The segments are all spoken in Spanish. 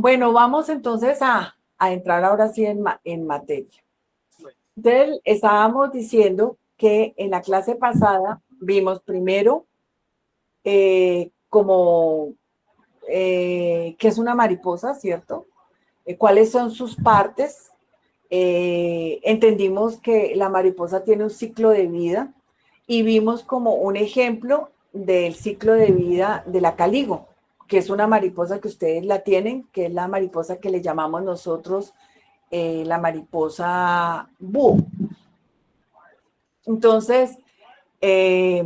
Bueno, vamos entonces a entrar ahora sí en materia. Entonces, estábamos diciendo que en la clase pasada vimos primero como qué es una mariposa, ¿cierto? Cuáles son sus partes. Entendimos que la mariposa tiene un ciclo de vida y vimos como un ejemplo del ciclo de vida de la caligo, que es una mariposa que ustedes la tienen, que es la mariposa que le llamamos nosotros la mariposa búho. Entonces, eh,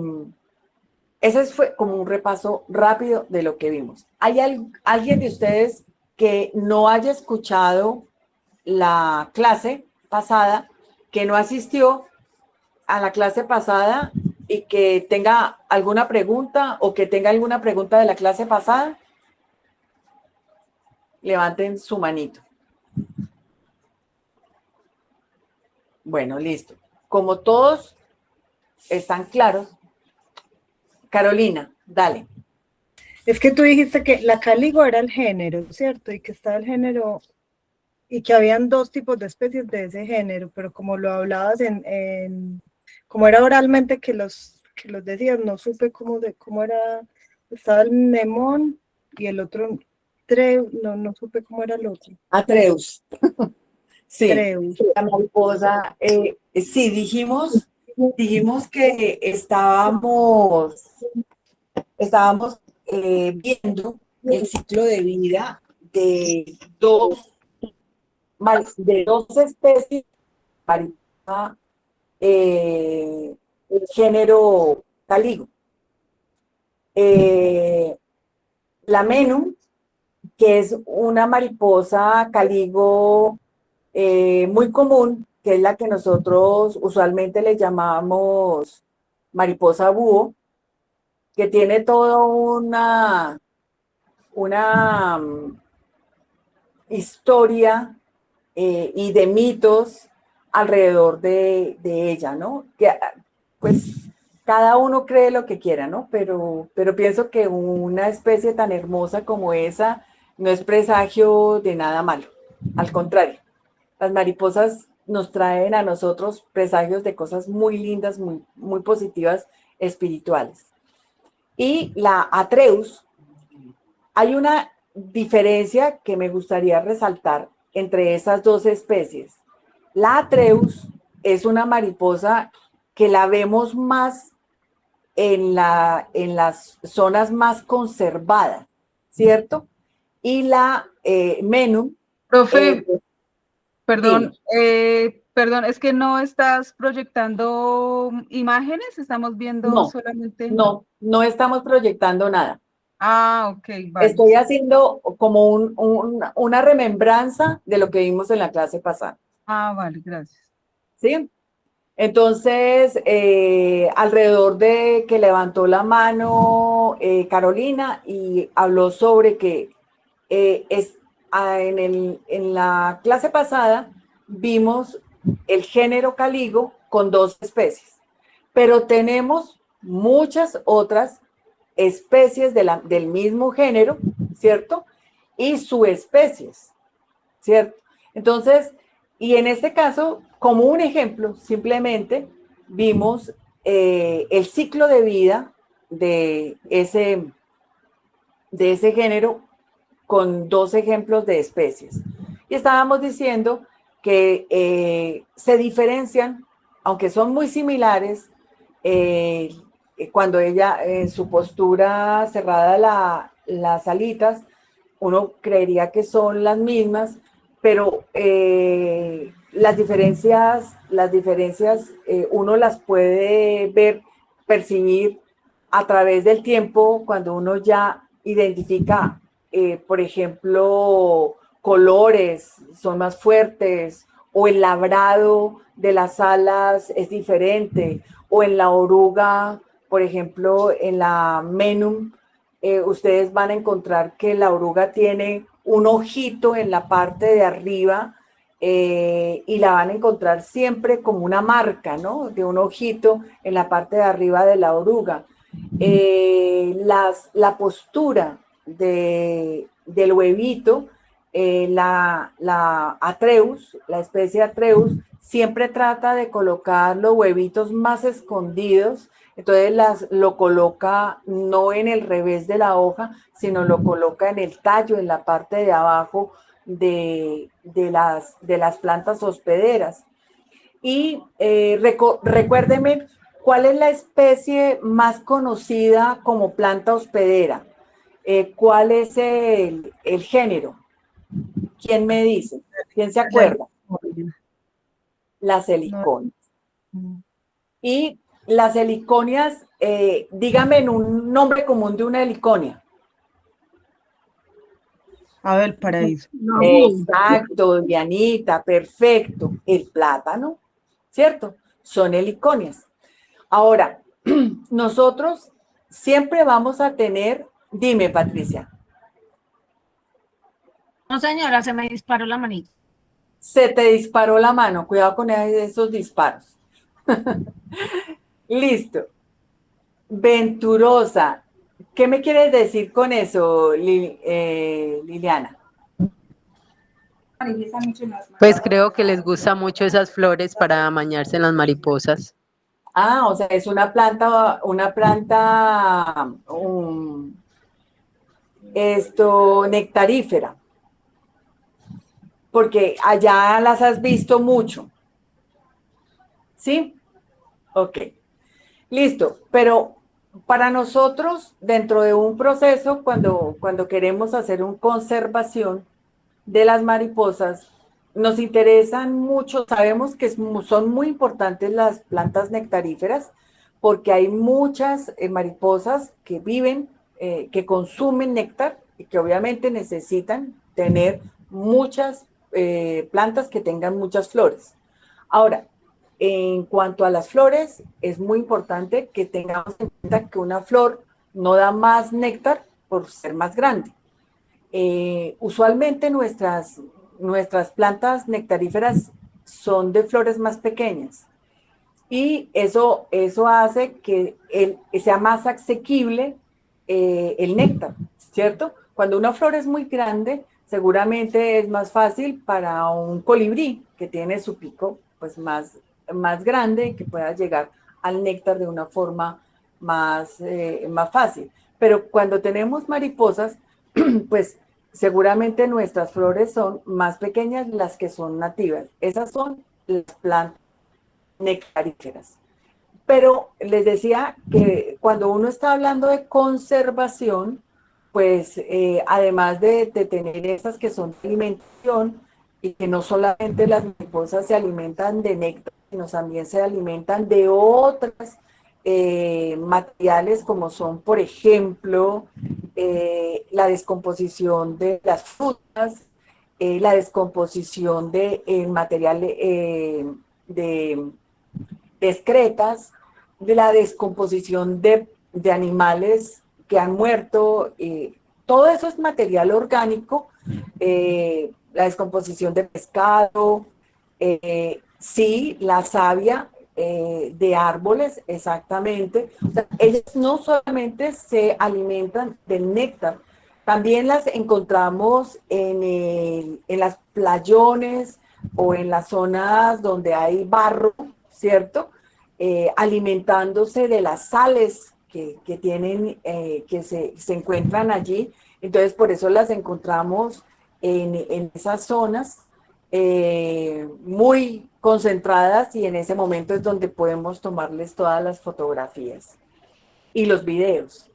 ese fue como un repaso rápido de lo que vimos. ¿Hay alguien de ustedes que no haya escuchado la clase pasada, que no asistió a la clase pasada y que tenga alguna pregunta o que tenga alguna pregunta de la clase pasada? Levanten su manito. Bueno, listo. Como todos están claros, Carolina, dale. Es que tú dijiste que la cáligo era el género, ¿cierto? Y que estaba el género, y que habían dos tipos de especies de ese género, pero como lo hablabas como era oralmente que los decías, no supe cómo era, estaba el nemón y el otro, no supe cómo era el otro. Atreus. Sí, Treus. la mariposa. Sí, dijimos que estábamos viendo el ciclo de vida de dos especies de mariposa género caligo. La menum, que es una mariposa caligo muy común, que es la que nosotros usualmente le llamamos mariposa búho, que tiene toda una historia y de mitos alrededor de ella, ¿no? Que pues cada uno cree lo que quiera, ¿no? Pero pienso que una especie tan hermosa como esa no es presagio de nada malo. Al contrario, las mariposas nos traen a nosotros presagios de cosas muy lindas, muy, muy positivas, espirituales. Y la Atreus, hay una diferencia que me gustaría resaltar entre esas dos especies. La Atreus es una mariposa que la vemos más en las zonas más conservadas, ¿cierto? Y la Menum, Profe, dime. perdón, es que no estás proyectando imágenes, estamos viendo No, solamente. no estamos proyectando nada. Ah, ok, vale. Estoy haciendo como una remembranza de lo que vimos en la clase pasada. Ah, vale, gracias. ¿Sí? Entonces, alrededor de que levantó la mano Carolina y habló sobre que en la clase pasada vimos el género caligo con dos especies, pero tenemos muchas otras especies del mismo género, ¿cierto? Y subespecies, ¿cierto? Entonces, y en este caso, como un ejemplo, simplemente vimos el ciclo de vida de ese género con dos ejemplos de especies. Y estábamos diciendo que se diferencian, aunque son muy similares, cuando ella en su postura cerrada las alitas, uno creería que son las mismas, pero las diferencias uno las puede ver, percibir a través del tiempo cuando uno ya identifica, por ejemplo, colores son más fuertes, o el labrado de las alas es diferente, o en la oruga, por ejemplo, en la menum, ustedes van a encontrar que la oruga tiene un ojito en la parte de arriba y la van a encontrar siempre como una marca, ¿no? De un ojito en la parte de arriba de la oruga. La postura del huevito la Atreus, la especie Atreus, siempre trata de colocar los huevitos más escondidos, entonces lo coloca no en el revés de la hoja, sino lo coloca en el tallo, en la parte de abajo de las plantas hospederas. Y recuérdeme, ¿cuál es la especie más conocida como planta hospedera? ¿Cuál es el género? ¿Quién me dice? ¿Quién se La acuerda? heliconia. Las No, heliconias. no. Y las heliconias, dígame en un nombre común de una heliconia. Ave del Paraíso. Exacto, Dianita, perfecto. El plátano, ¿cierto? Son heliconias. Ahora, nosotros siempre vamos a tener, dime, Patricia. No, señora, se me disparó la manita. Se te disparó la mano, cuidado con esos disparos. Listo. Venturosa. ¿Qué me quieres decir con eso, Liliana? Pues creo que les gusta mucho esas flores para amañarse en las mariposas. Ah, o sea, es una planta, nectarífera, porque allá las has visto mucho, ¿sí? Ok, listo, pero para nosotros, dentro de un proceso, cuando queremos hacer una conservación de las mariposas, nos interesan mucho, sabemos que son muy importantes las plantas nectaríferas, porque hay muchas mariposas que viven, que consumen néctar y que obviamente necesitan tener muchas plantas que tengan muchas flores. Ahora, en cuanto a las flores, es muy importante que tengamos en cuenta que una flor no da más néctar por ser más grande. Usualmente nuestras plantas nectaríferas son de flores más pequeñas y eso hace que sea más asequible el néctar, ¿cierto? Cuando una flor es muy grande, seguramente es más fácil para un colibrí que tiene su pico pues más grande, que pueda llegar al néctar de una forma más fácil. Pero cuando tenemos mariposas, pues seguramente nuestras flores son más pequeñas las que son nativas. Esas son las plantas nectaríferas. Pero les decía que cuando uno está hablando de conservación, pues además de tener esas que son de alimentación y que no solamente las mariposas se alimentan de néctar, sino también se alimentan de otras materiales como son, por ejemplo, la descomposición de las frutas, la descomposición de material de excretas, de la descomposición de animales que han muerto, todo eso es material orgánico, la descomposición de pescado, sí, la savia de árboles, exactamente. O sea, ellas no solamente se alimentan del néctar, también las encontramos en las playones o en las zonas donde hay barro, ¿cierto? Alimentándose de las sales que tienen, que se encuentran allí. Entonces, por eso las encontramos en esas zonas muy concentradas y en ese momento es donde podemos tomarles todas las fotografías y los videos.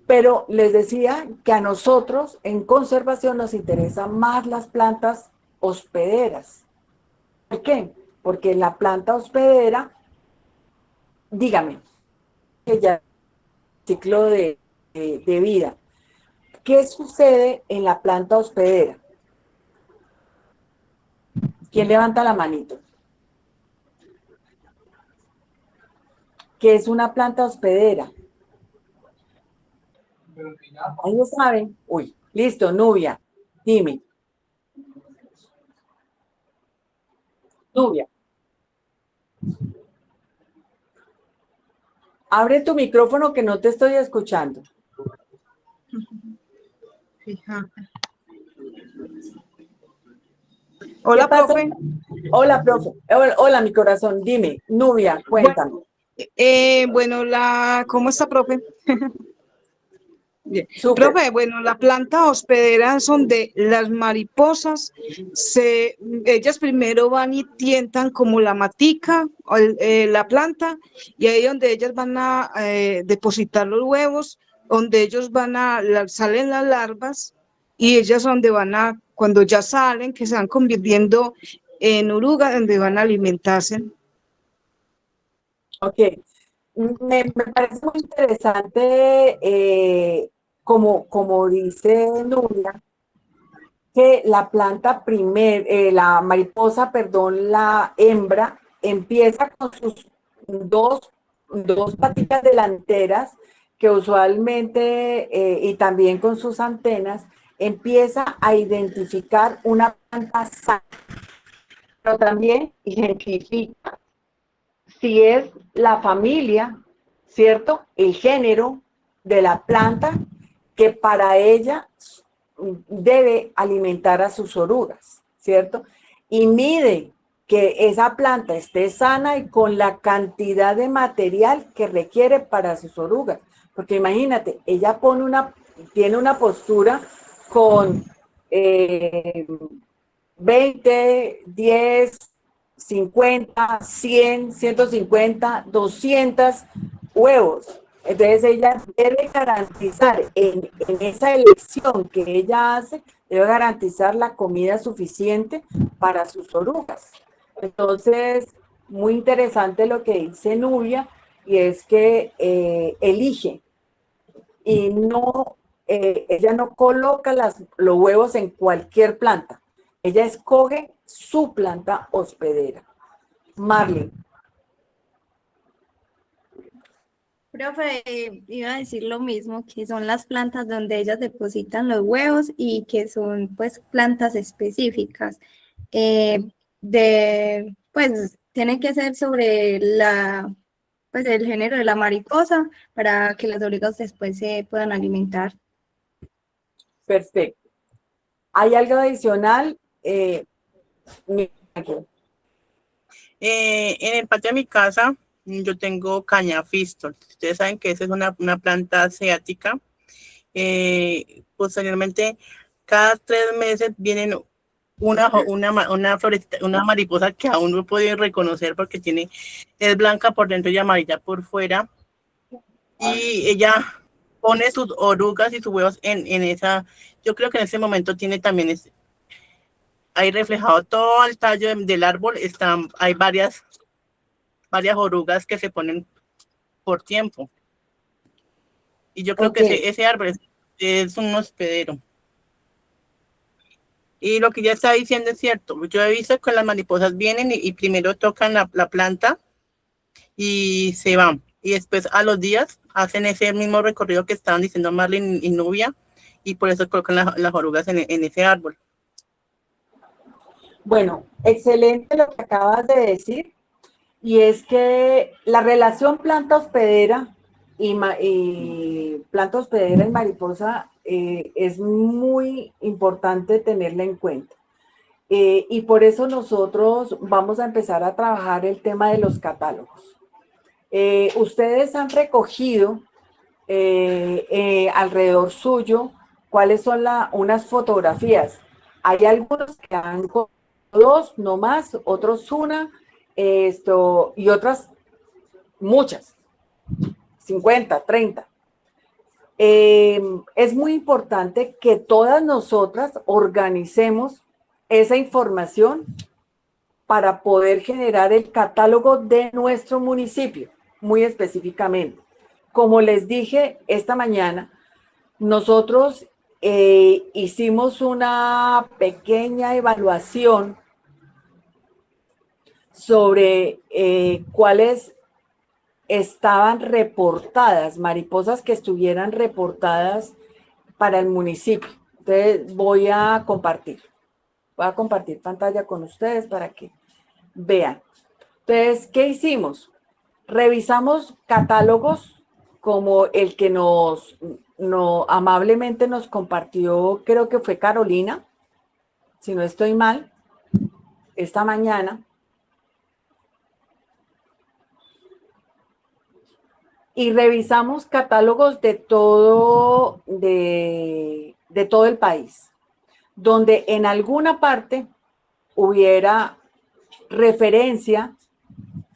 Pero les decía que a nosotros en conservación nos interesan más las plantas hospederas. ¿Por qué? Porque la planta hospedera, dígame, que ya ciclo de vida. ¿Qué sucede en la planta hospedera? ¿Quién levanta la manito? ¿Qué es una planta hospedera? Ahí lo saben. Uy, listo, Nubia, dime. Nubia. Abre tu micrófono que no te estoy escuchando. Fíjate. ¿Qué Hola, pasa? profe. Hola, profe. Hola, mi corazón. Dime, Nubia, cuéntame. Bueno, ¿cómo está, profe? Bien. Súper. Profe, bueno, la planta hospedera es donde las mariposas, ellas primero van y tientan como la matica, la planta, y ahí donde ellas van a depositar los huevos, donde ellos salen las larvas, y ellas donde cuando ya salen, que se van convirtiendo en orugas, donde van a alimentarse. Ok. Me parece muy interesante, como dice Nuria, que la mariposa, perdón, la hembra, empieza con sus dos patitas delanteras, que usualmente, y también con sus antenas, empieza a identificar una planta sana, pero también identifica si es la familia, ¿cierto? El género de la planta que para ella debe alimentar a sus orugas, ¿cierto? Y mide que esa planta esté sana y con la cantidad de material que requiere para sus orugas. Porque imagínate, ella tiene una postura con 20, 10, 50, 100, 150, 200 huevos. Entonces ella debe garantizar en esa elección que ella hace, debe garantizar la comida suficiente para sus orugas. Entonces, muy interesante lo que dice Nubia, y es que elige y ella no coloca los huevos en cualquier planta. Ella escoge su planta hospedera. Marley. Profe, iba a decir lo mismo, que son las plantas donde ellas depositan los huevos y que son pues plantas específicas. Pues tienen que ser sobre pues el género de la mariposa para que las orugas después se puedan alimentar. Perfecto. ¿Hay algo adicional? En el patio de mi casa yo tengo caña fistol. Ustedes saben que esa es una planta asiática. Posteriormente, cada 3 meses vienen una florecita, una mariposa que aún no he podido reconocer porque es blanca por dentro y amarilla por fuera. Y ella pone sus orugas y sus huevos en esa. Yo creo que en ese momento tiene también ahí reflejado todo el tallo del árbol. Hay varias orugas que se ponen por tiempo. Y yo creo que ese árbol es un hospedero. Y lo que ya está diciendo es cierto. Yo he visto que las mariposas vienen y primero tocan la planta y se van. Y después a los días hacen ese mismo recorrido que estaban diciendo Marlene y Nubia, y por eso colocan las orugas en ese árbol. Bueno, excelente lo que acabas de decir, y es que la relación planta hospedera y planta hospedera y mariposa es muy importante tenerla en cuenta. Y por eso nosotros vamos a empezar a trabajar el tema de los catálogos. Ustedes han recogido alrededor suyo cuáles son unas fotografías. Hay algunos que han con dos, no más, otros una, y otras muchas, 50, 30. Es muy importante que todas nosotras organicemos esa información para poder generar el catálogo de nuestro municipio, muy específicamente. Como les dije esta mañana, nosotros hicimos una pequeña evaluación sobre cuáles estaban reportadas, mariposas que estuvieran reportadas para el municipio. Entonces voy a compartir pantalla con ustedes para que vean. Entonces, ¿qué hicimos? Revisamos catálogos como el que amablemente nos compartió, creo que fue Carolina, si no estoy mal. esta mañana y revisamos catálogos de todo el país, donde en alguna parte hubiera referencia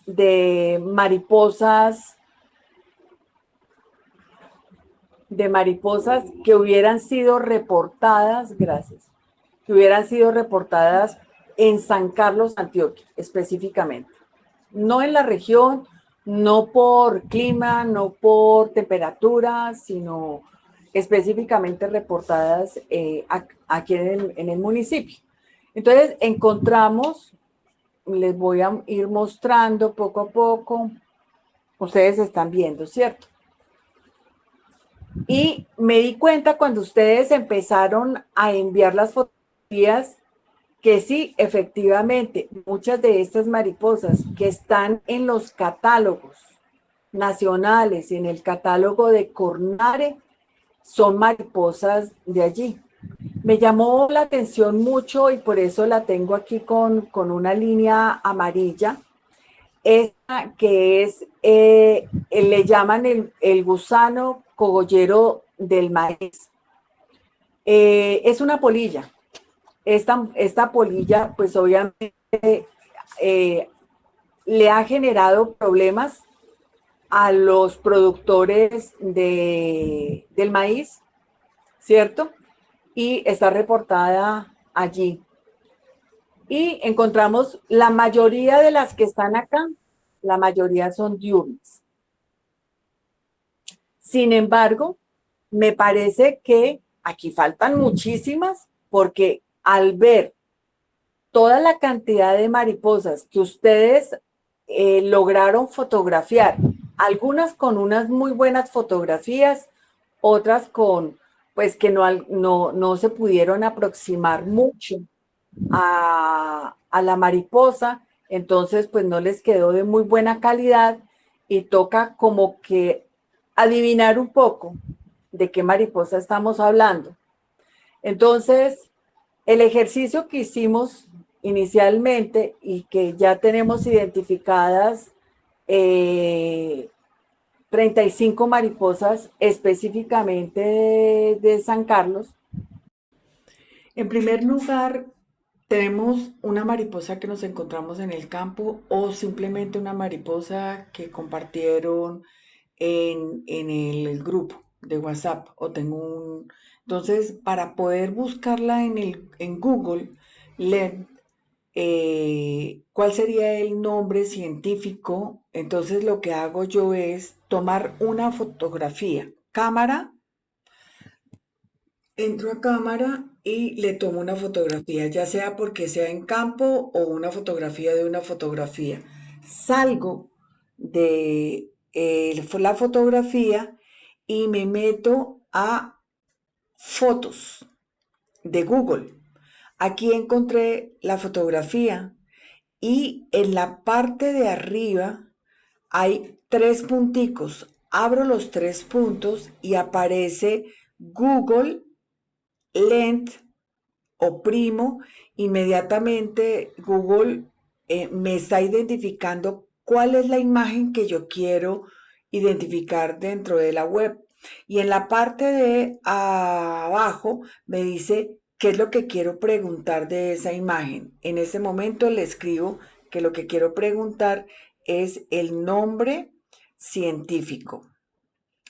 de mariposas que hubieran sido reportadas, gracias, que hubieran sido reportadas en San Carlos, Antioquia, específicamente. No en la región, no por clima, no por temperatura, sino específicamente reportadas aquí en el municipio. Entonces, encontramos, les voy a ir mostrando poco a poco, ustedes están viendo, ¿cierto? Y me di cuenta cuando ustedes empezaron a enviar las fotografías que sí, efectivamente, muchas de estas mariposas que están en los catálogos nacionales, en el catálogo de Cornare, son mariposas de allí. Me llamó la atención mucho y por eso la tengo aquí con una línea amarilla. Esta que es, le llaman el gusano cogollero del maíz. Es una polilla. Esta polilla, pues obviamente le ha generado problemas a los productores del maíz, ¿cierto? Y está reportada allí. Y encontramos la mayoría de las que están acá, la mayoría son diurnas. Sin embargo, me parece que aquí faltan muchísimas porque al ver toda la cantidad de mariposas que ustedes lograron fotografiar, algunas con unas muy buenas fotografías, otras con, pues que no se pudieron aproximar mucho a la mariposa, entonces pues no les quedó de muy buena calidad y toca como que adivinar un poco de qué mariposa estamos hablando. Entonces, el ejercicio que hicimos inicialmente y que ya tenemos identificadas 35 mariposas específicamente de San Carlos. En primer lugar, tenemos una mariposa que nos encontramos en el campo o simplemente una mariposa que compartieron en el grupo de WhatsApp o tengo entonces para poder buscarla en Google, ¿cuál sería el nombre científico? Entonces lo que hago yo es tomar una fotografía, cámara, entro a cámara y le tomo una fotografía, ya sea porque sea en campo o una fotografía de una fotografía. Salgo de la fotografía y me meto a fotos de Google. Aquí encontré la fotografía y en la parte de arriba hay 3 punticos. Abro los 3 puntos y aparece Google Lens, oprimo, inmediatamente Google me está identificando cuál es la imagen que yo quiero identificar dentro de la web. Y en la parte de abajo me dice qué es lo que quiero preguntar de esa imagen. En ese momento le escribo que lo que quiero preguntar es el nombre científico.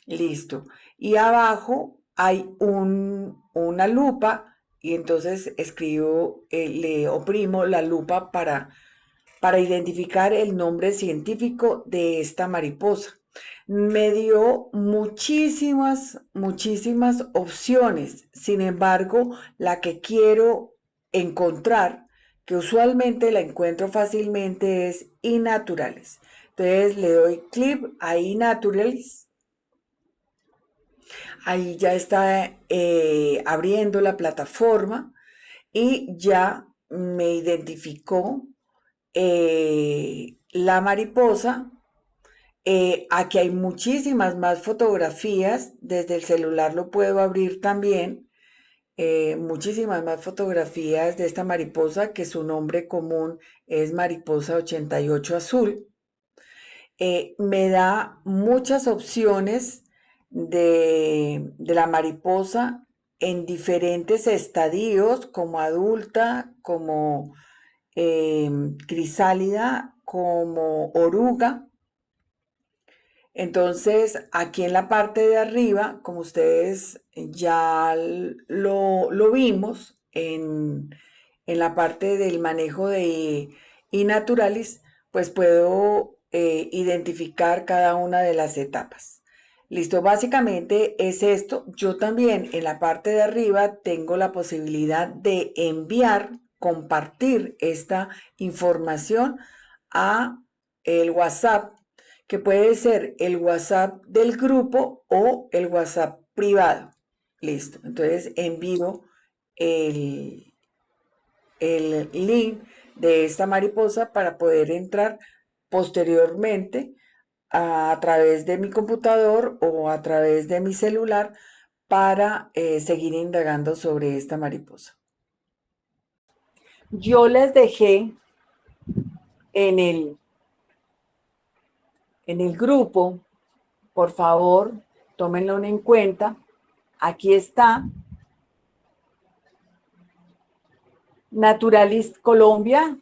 Listo. Y abajo hay una lupa y entonces escribo, le oprimo la lupa para identificar el nombre científico de esta mariposa. Me dio muchísimas opciones. Sin embargo, la que quiero encontrar, que usualmente la encuentro fácilmente, es iNaturalist. Entonces le doy clic a iNaturalist. Ahí ya está abriendo la plataforma y ya me identificó la mariposa. Aquí hay muchísimas más fotografías, desde el celular lo puedo abrir también muchísimas más fotografías de esta mariposa, que su nombre común es mariposa 88 azul. Me da muchas opciones de la mariposa en diferentes estadios, como adulta, como crisálida, como oruga. Entonces, aquí en la parte de arriba, como ustedes ya lo vimos en la parte del manejo de iNaturalis, pues puedo identificar cada una de las etapas. Listo, básicamente es esto. Yo también en la parte de arriba tengo la posibilidad de enviar, compartir esta información a el WhatsApp, que puede ser el WhatsApp del grupo o el WhatsApp privado. Listo, entonces envío el link de esta mariposa para poder entrar posteriormente a través de mi computador o a través de mi celular para seguir indagando sobre esta mariposa. Yo les dejé en el grupo, por favor, tómenlo en cuenta. Aquí está. Naturalistas Colombia.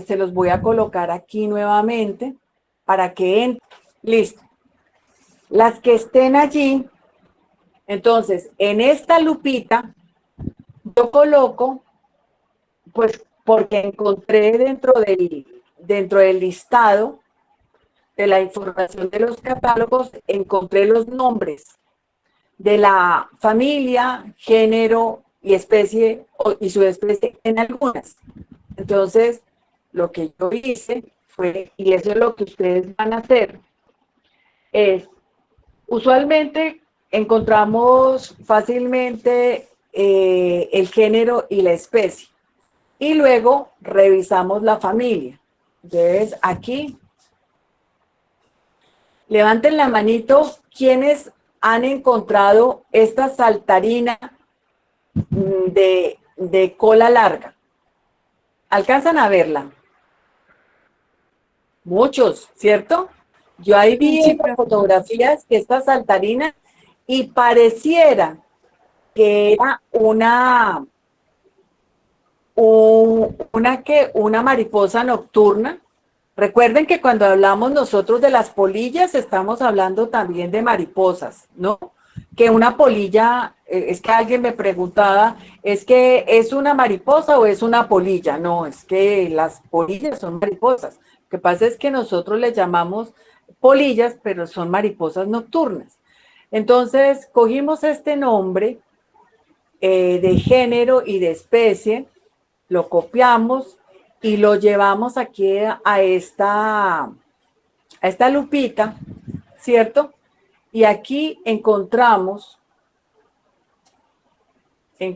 Se los voy a colocar aquí nuevamente para que entren. Listo. Las que estén allí, entonces, en esta lupita, yo coloco, pues, porque encontré dentro del listado de la información de los catálogos, encontré los nombres de la familia, género y especie y subespecie en algunas. Entonces, lo que yo hice fue, y eso es lo que ustedes van a hacer, es, usualmente encontramos fácilmente el género y la especie. Y luego revisamos la familia. Entonces, aquí, levanten la manito quienes han encontrado esta saltarina de cola larga. ¿Alcanzan a verla? Muchos, ¿cierto? Yo ahí vi en las fotografías que esta saltarina y pareciera que era una mariposa nocturna. Recuerden que cuando hablamos nosotros de las polillas, estamos hablando también de mariposas, ¿no? Que una polilla, es que alguien me preguntaba, ¿es que es una mariposa o es una polilla? No, es que las polillas son mariposas. Lo que pasa es que nosotros les llamamos polillas, pero son mariposas nocturnas. Entonces, cogimos este nombre de género y de especie, lo copiamos y lo llevamos aquí a esta lupita, ¿cierto? Y aquí encontramos que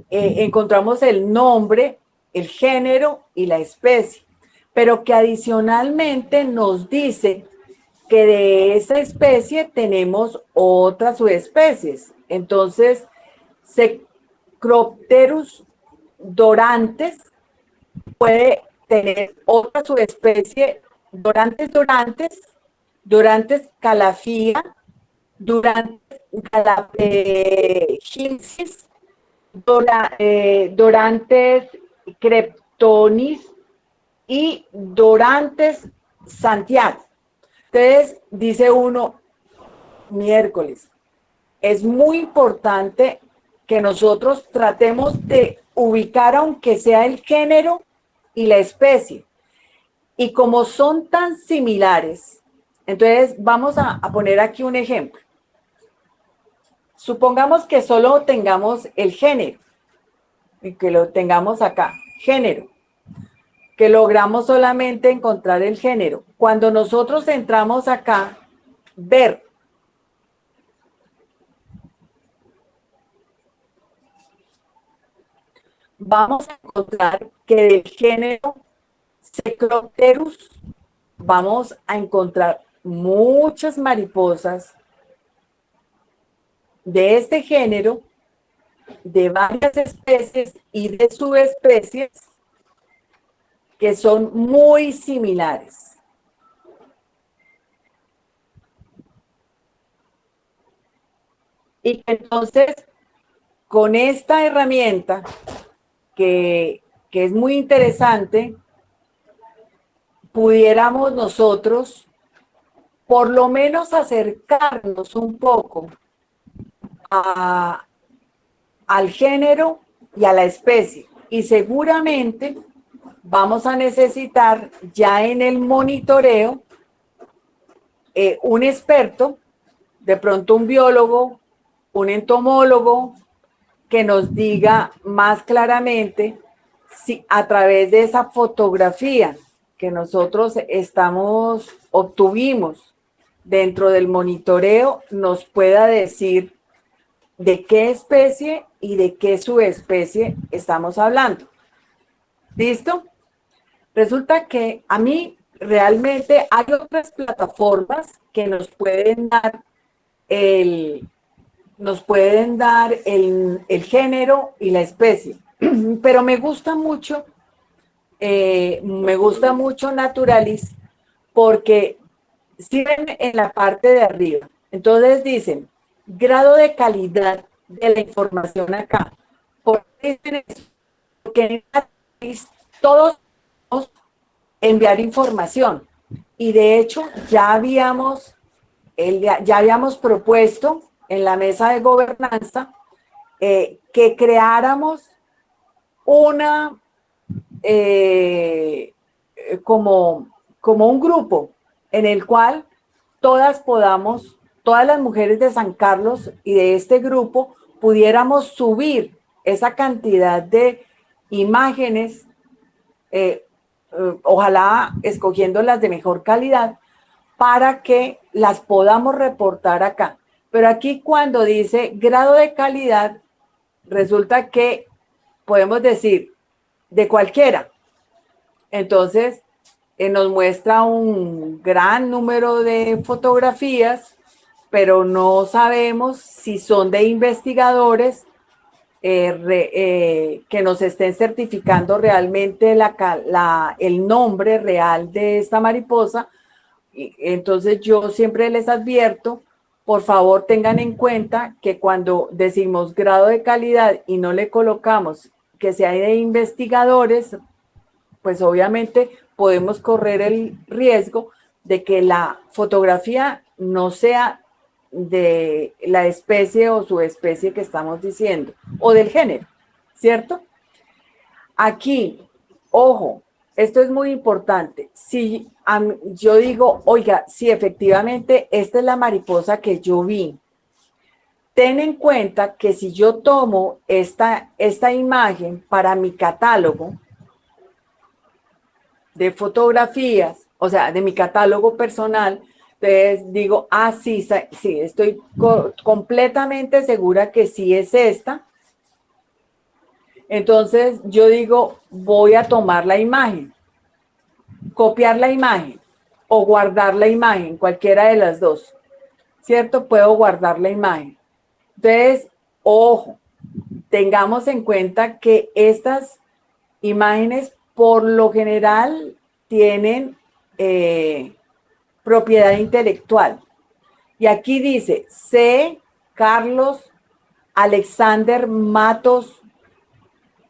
encontramos el nombre, el género y la especie, pero que adicionalmente nos dice que de esa especie tenemos otras subespecies. Entonces, Cecropterus dorantes puede tener otra subespecie, Dorantes calafia, Dorantes galapegensis, Dorantes creptonis y Dorantes santiago. Entonces, dice uno, miércoles, es muy importante que nosotros tratemos de ubicar aunque sea el género y la especie. Y como son tan similares, entonces vamos a poner aquí un ejemplo. Supongamos que solo tengamos el género y que lo tengamos acá, género, que logramos solamente encontrar el género. Cuando nosotros entramos acá, ver, vamos a encontrar que del género Cecropterus vamos a encontrar muchas mariposas de este género, de varias especies y de subespecies que son muy similares. Y que entonces, con esta herramienta, que es muy interesante, pudiéramos nosotros por lo menos acercarnos un poco al género y a la especie. Y seguramente vamos a necesitar ya en el monitoreo un experto, de pronto un biólogo, un entomólogo, que nos diga más claramente si a través de esa fotografía que nosotros obtuvimos dentro del monitoreo, nos pueda decir de qué especie y de qué subespecie estamos hablando. ¿Listo? Resulta que a mí realmente hay otras plataformas que nos pueden dar el género y la especie, pero me gusta mucho Naturalis porque sirven en la parte de arriba. Entonces dicen, grado de calidad de la información acá. ¿Por qué dicen eso? Porque en Naturalis todos podemos enviar información. Y de hecho ya habíamos propuesto en la mesa de gobernanza que creáramos una como un grupo en el cual todas las mujeres de San Carlos y de este grupo pudiéramos subir esa cantidad de imágenes, ojalá escogiendo las de mejor calidad, para que las podamos reportar acá. Pero aquí cuando dice grado de calidad, resulta que podemos decir de cualquiera. Entonces, nos muestra un gran número de fotografías, pero no sabemos si son de investigadores que nos estén certificando realmente el nombre real de esta mariposa. Entonces yo siempre les advierto, por favor tengan en cuenta que cuando decimos grado de calidad y no le colocamos que sea de investigadores, pues obviamente podemos correr el riesgo de que la fotografía no sea de la especie o subespecie que estamos diciendo, o del género, ¿cierto? Aquí, ojo, esto es muy importante. Si yo digo, oiga, si efectivamente esta es la mariposa que yo vi, ten en cuenta que si yo tomo esta imagen para mi catálogo de fotografías, o sea, de mi catálogo personal, entonces digo, sí, estoy completamente segura que sí es esta. Entonces yo digo, voy a tomar la imagen, copiar la imagen o guardar la imagen, cualquiera de las dos, ¿cierto? Puedo guardar la imagen. Entonces, ojo, tengamos en cuenta que estas imágenes por lo general tienen propiedad intelectual. Y aquí dice, C. Carlos Alexander Matos,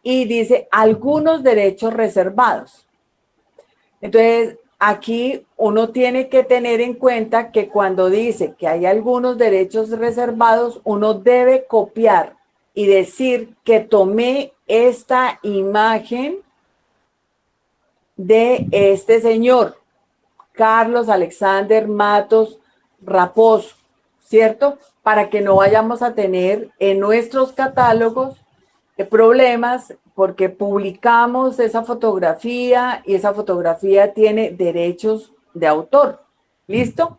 y dice algunos derechos reservados. Entonces, aquí uno tiene que tener en cuenta que cuando dice que hay algunos derechos reservados, uno debe copiar y decir que tomé esta imagen de este señor, Carlos Alexander Matos Raposo, ¿cierto? Para que no vayamos a tener en nuestros catálogos problemas porque publicamos esa fotografía y esa fotografía tiene derechos de autor. ¿Listo?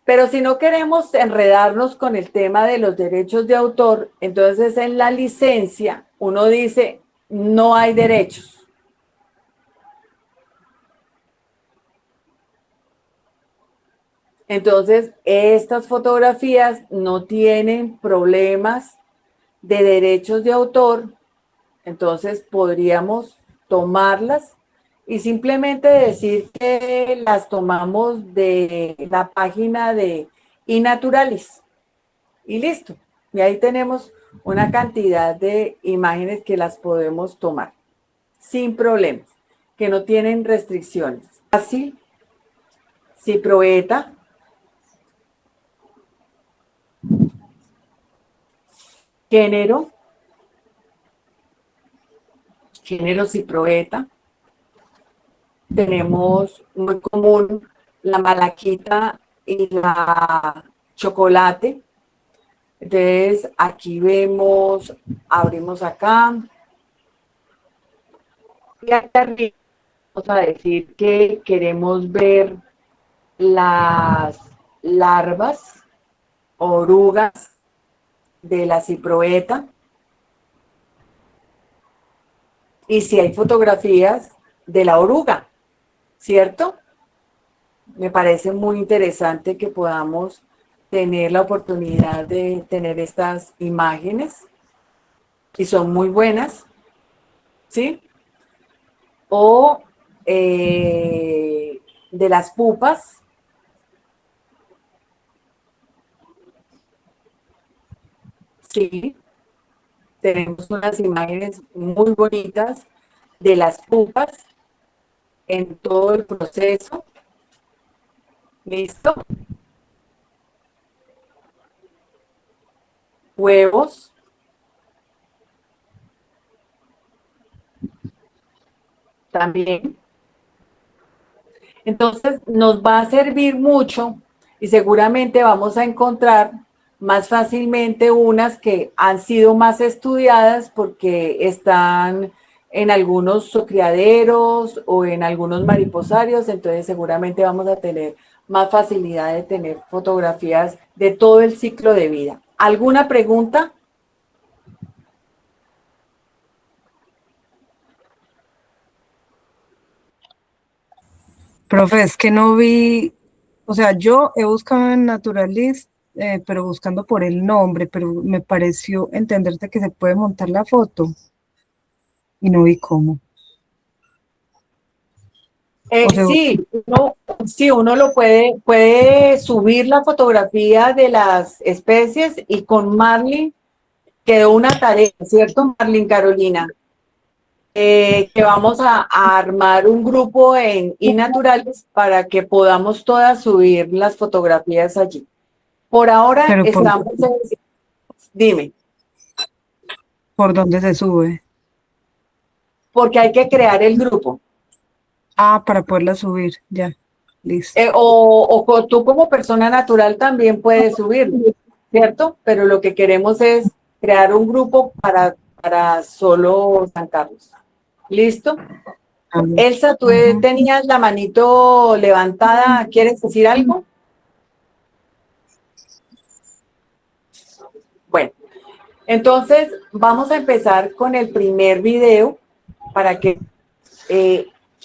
Pero si no queremos enredarnos con el tema de los derechos de autor, entonces en la licencia uno dice no hay derechos. Entonces, estas fotografías no tienen problemas de derechos de autor, entonces podríamos tomarlas y simplemente decir que las tomamos de la página de iNaturalis y listo. Y ahí tenemos una cantidad de imágenes que las podemos tomar sin problemas, que no tienen restricciones. Así, Cyproeta, género Cyproeta. Tenemos muy común la malaquita y la chocolate. Entonces, aquí vemos, abrimos acá. Y acá arriba vamos a decir que queremos ver las larvas, orugas de la Cyproeta. Y si hay fotografías de la oruga, ¿cierto? Me parece muy interesante que podamos tener la oportunidad de tener estas imágenes y son muy buenas, ¿sí? O de las pupas. Sí, tenemos unas imágenes muy bonitas de las pupas en todo el proceso. ¿Listo? Huevos. También. Entonces, nos va a servir mucho y seguramente vamos a encontrar más fácilmente unas que han sido más estudiadas porque están en algunos criaderos o en algunos mariposarios, entonces seguramente vamos a tener más facilidad de tener fotografías de todo el ciclo de vida. ¿Alguna pregunta? Profe, es que no vi, o sea, yo he buscado en Naturalist, pero buscando por el nombre, pero me pareció entenderte que se puede montar la foto y no vi cómo. O sea, Sí, uno lo puede subir la fotografía de las especies y con Marlin quedó una tarea, ¿cierto, Marlin Carolina? Que vamos a armar un grupo en iNaturalist para que podamos todas subir las fotografías allí. Por ahora Pero estamos dime. ¿Por dónde se sube? Porque hay que crear el grupo. Ah, para poderla subir, ya, listo. O tú como persona natural también puedes subirlo, ¿cierto? Pero lo que queremos es crear un grupo para solo San Carlos. ¿Listo? Elsa, tú tenías la manito levantada, ¿quieres decir algo? Bueno, entonces vamos a empezar con el primer video para que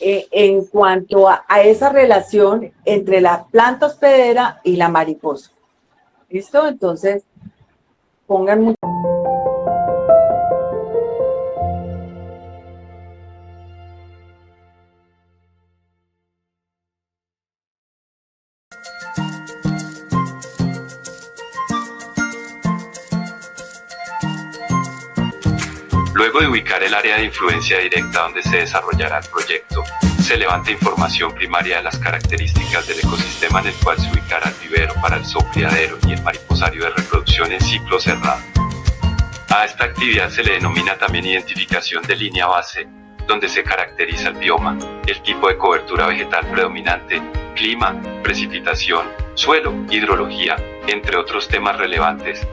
en cuanto a esa relación entre la planta hospedera y la mariposa. ¿Listo? Entonces, pongan mucho. Luego de ubicar el área de influencia directa donde se desarrollará el proyecto, se levanta información primaria de las características del ecosistema en el cual se ubicará el vivero para el zoocriadero y el mariposario de reproducción en ciclo cerrado. A esta actividad se le denomina también identificación de línea base, donde se caracteriza el bioma, el tipo de cobertura vegetal predominante, clima, precipitación, suelo, hidrología, entre otros temas relevantes.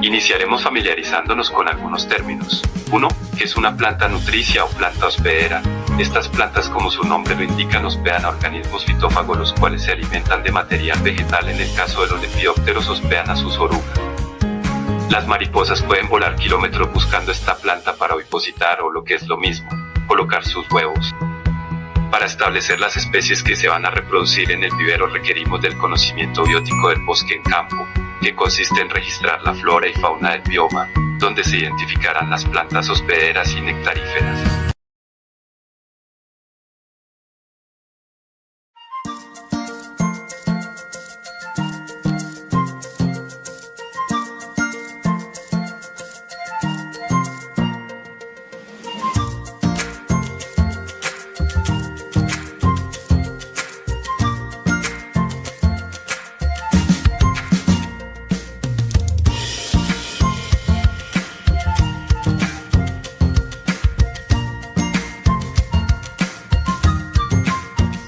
Iniciaremos familiarizándonos con algunos términos. 1. ¿Qué es una planta nutricia o planta hospedera? Estas plantas, como su nombre lo indica, hospedan a organismos fitófagos, los cuales se alimentan de material vegetal. En el caso de los lepidópteros, hospedan a sus orugas. Las mariposas pueden volar kilómetros buscando esta planta para ovipositar o, lo que es lo mismo, colocar sus huevos. Para establecer las especies que se van a reproducir en el vivero requerimos del conocimiento biótico del bosque en campo, que consiste en registrar la flora y fauna del bioma, donde se identificarán las plantas hospederas y nectaríferas.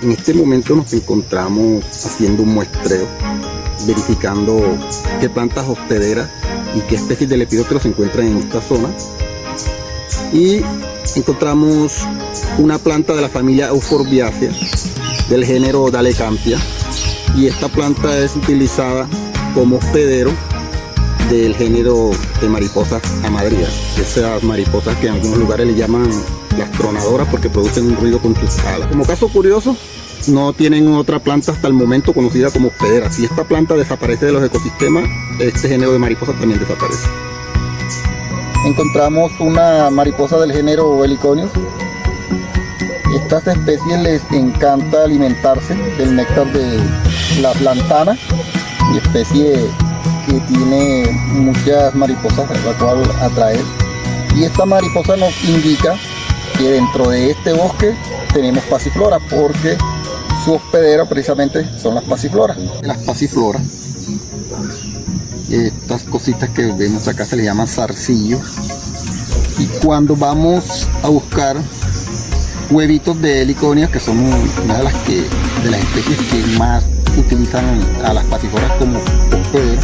En este momento nos encontramos haciendo un muestreo, verificando qué plantas hospederas y qué especies de lepidópteros se encuentran en esta zona. Y encontramos una planta de la familia Euphorbiaceae del género Dalecampia, y esta planta es utilizada como hospedero del género de mariposas hamadrías, esas mariposas que en algunos lugares le llaman las tronadoras porque producen un ruido con sus alas. Como caso curioso, no tienen otra planta hasta el momento conocida como hospedera. Si esta planta desaparece de los ecosistemas, este género de mariposas también desaparece. Encontramos una mariposa del género Heliconius. Estas especies les encanta alimentarse del néctar de la lantana, y especie que tiene muchas mariposas a la cual atraer. Y esta mariposa nos indica que dentro de este bosque tenemos pasiflora, porque su hospedera precisamente son las pasifloras. Las pasifloras, estas cositas que vemos acá se les llaman zarcillos, y cuando vamos a buscar huevitos de heliconias, que son una de las especies que más utilizan a las pasifloras como hospedera,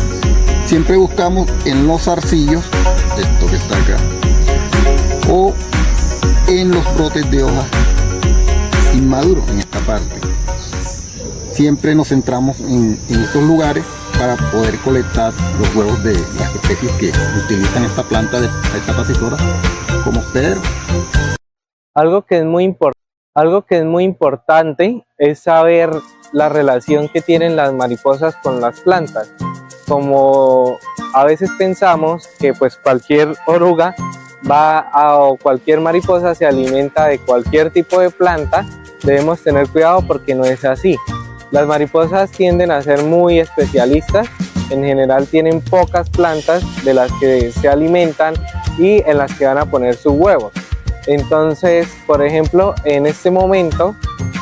siempre buscamos en los zarcillos, esto que está acá, o en los brotes de hojas inmaduros en esta parte. Siempre nos centramos en estos lugares para poder colectar los huevos de las especies que utilizan esta planta de esta pasiflora como hospedero. Algo que es muy importante es saber la relación que tienen las mariposas con las plantas. Como a veces pensamos que pues cualquier oruga o cualquier mariposa se alimenta de cualquier tipo de planta, debemos tener cuidado porque no es así. Las mariposas tienden a ser muy especialistas, en general tienen pocas plantas de las que se alimentan y en las que van a poner sus huevos. Entonces, por ejemplo, en este momento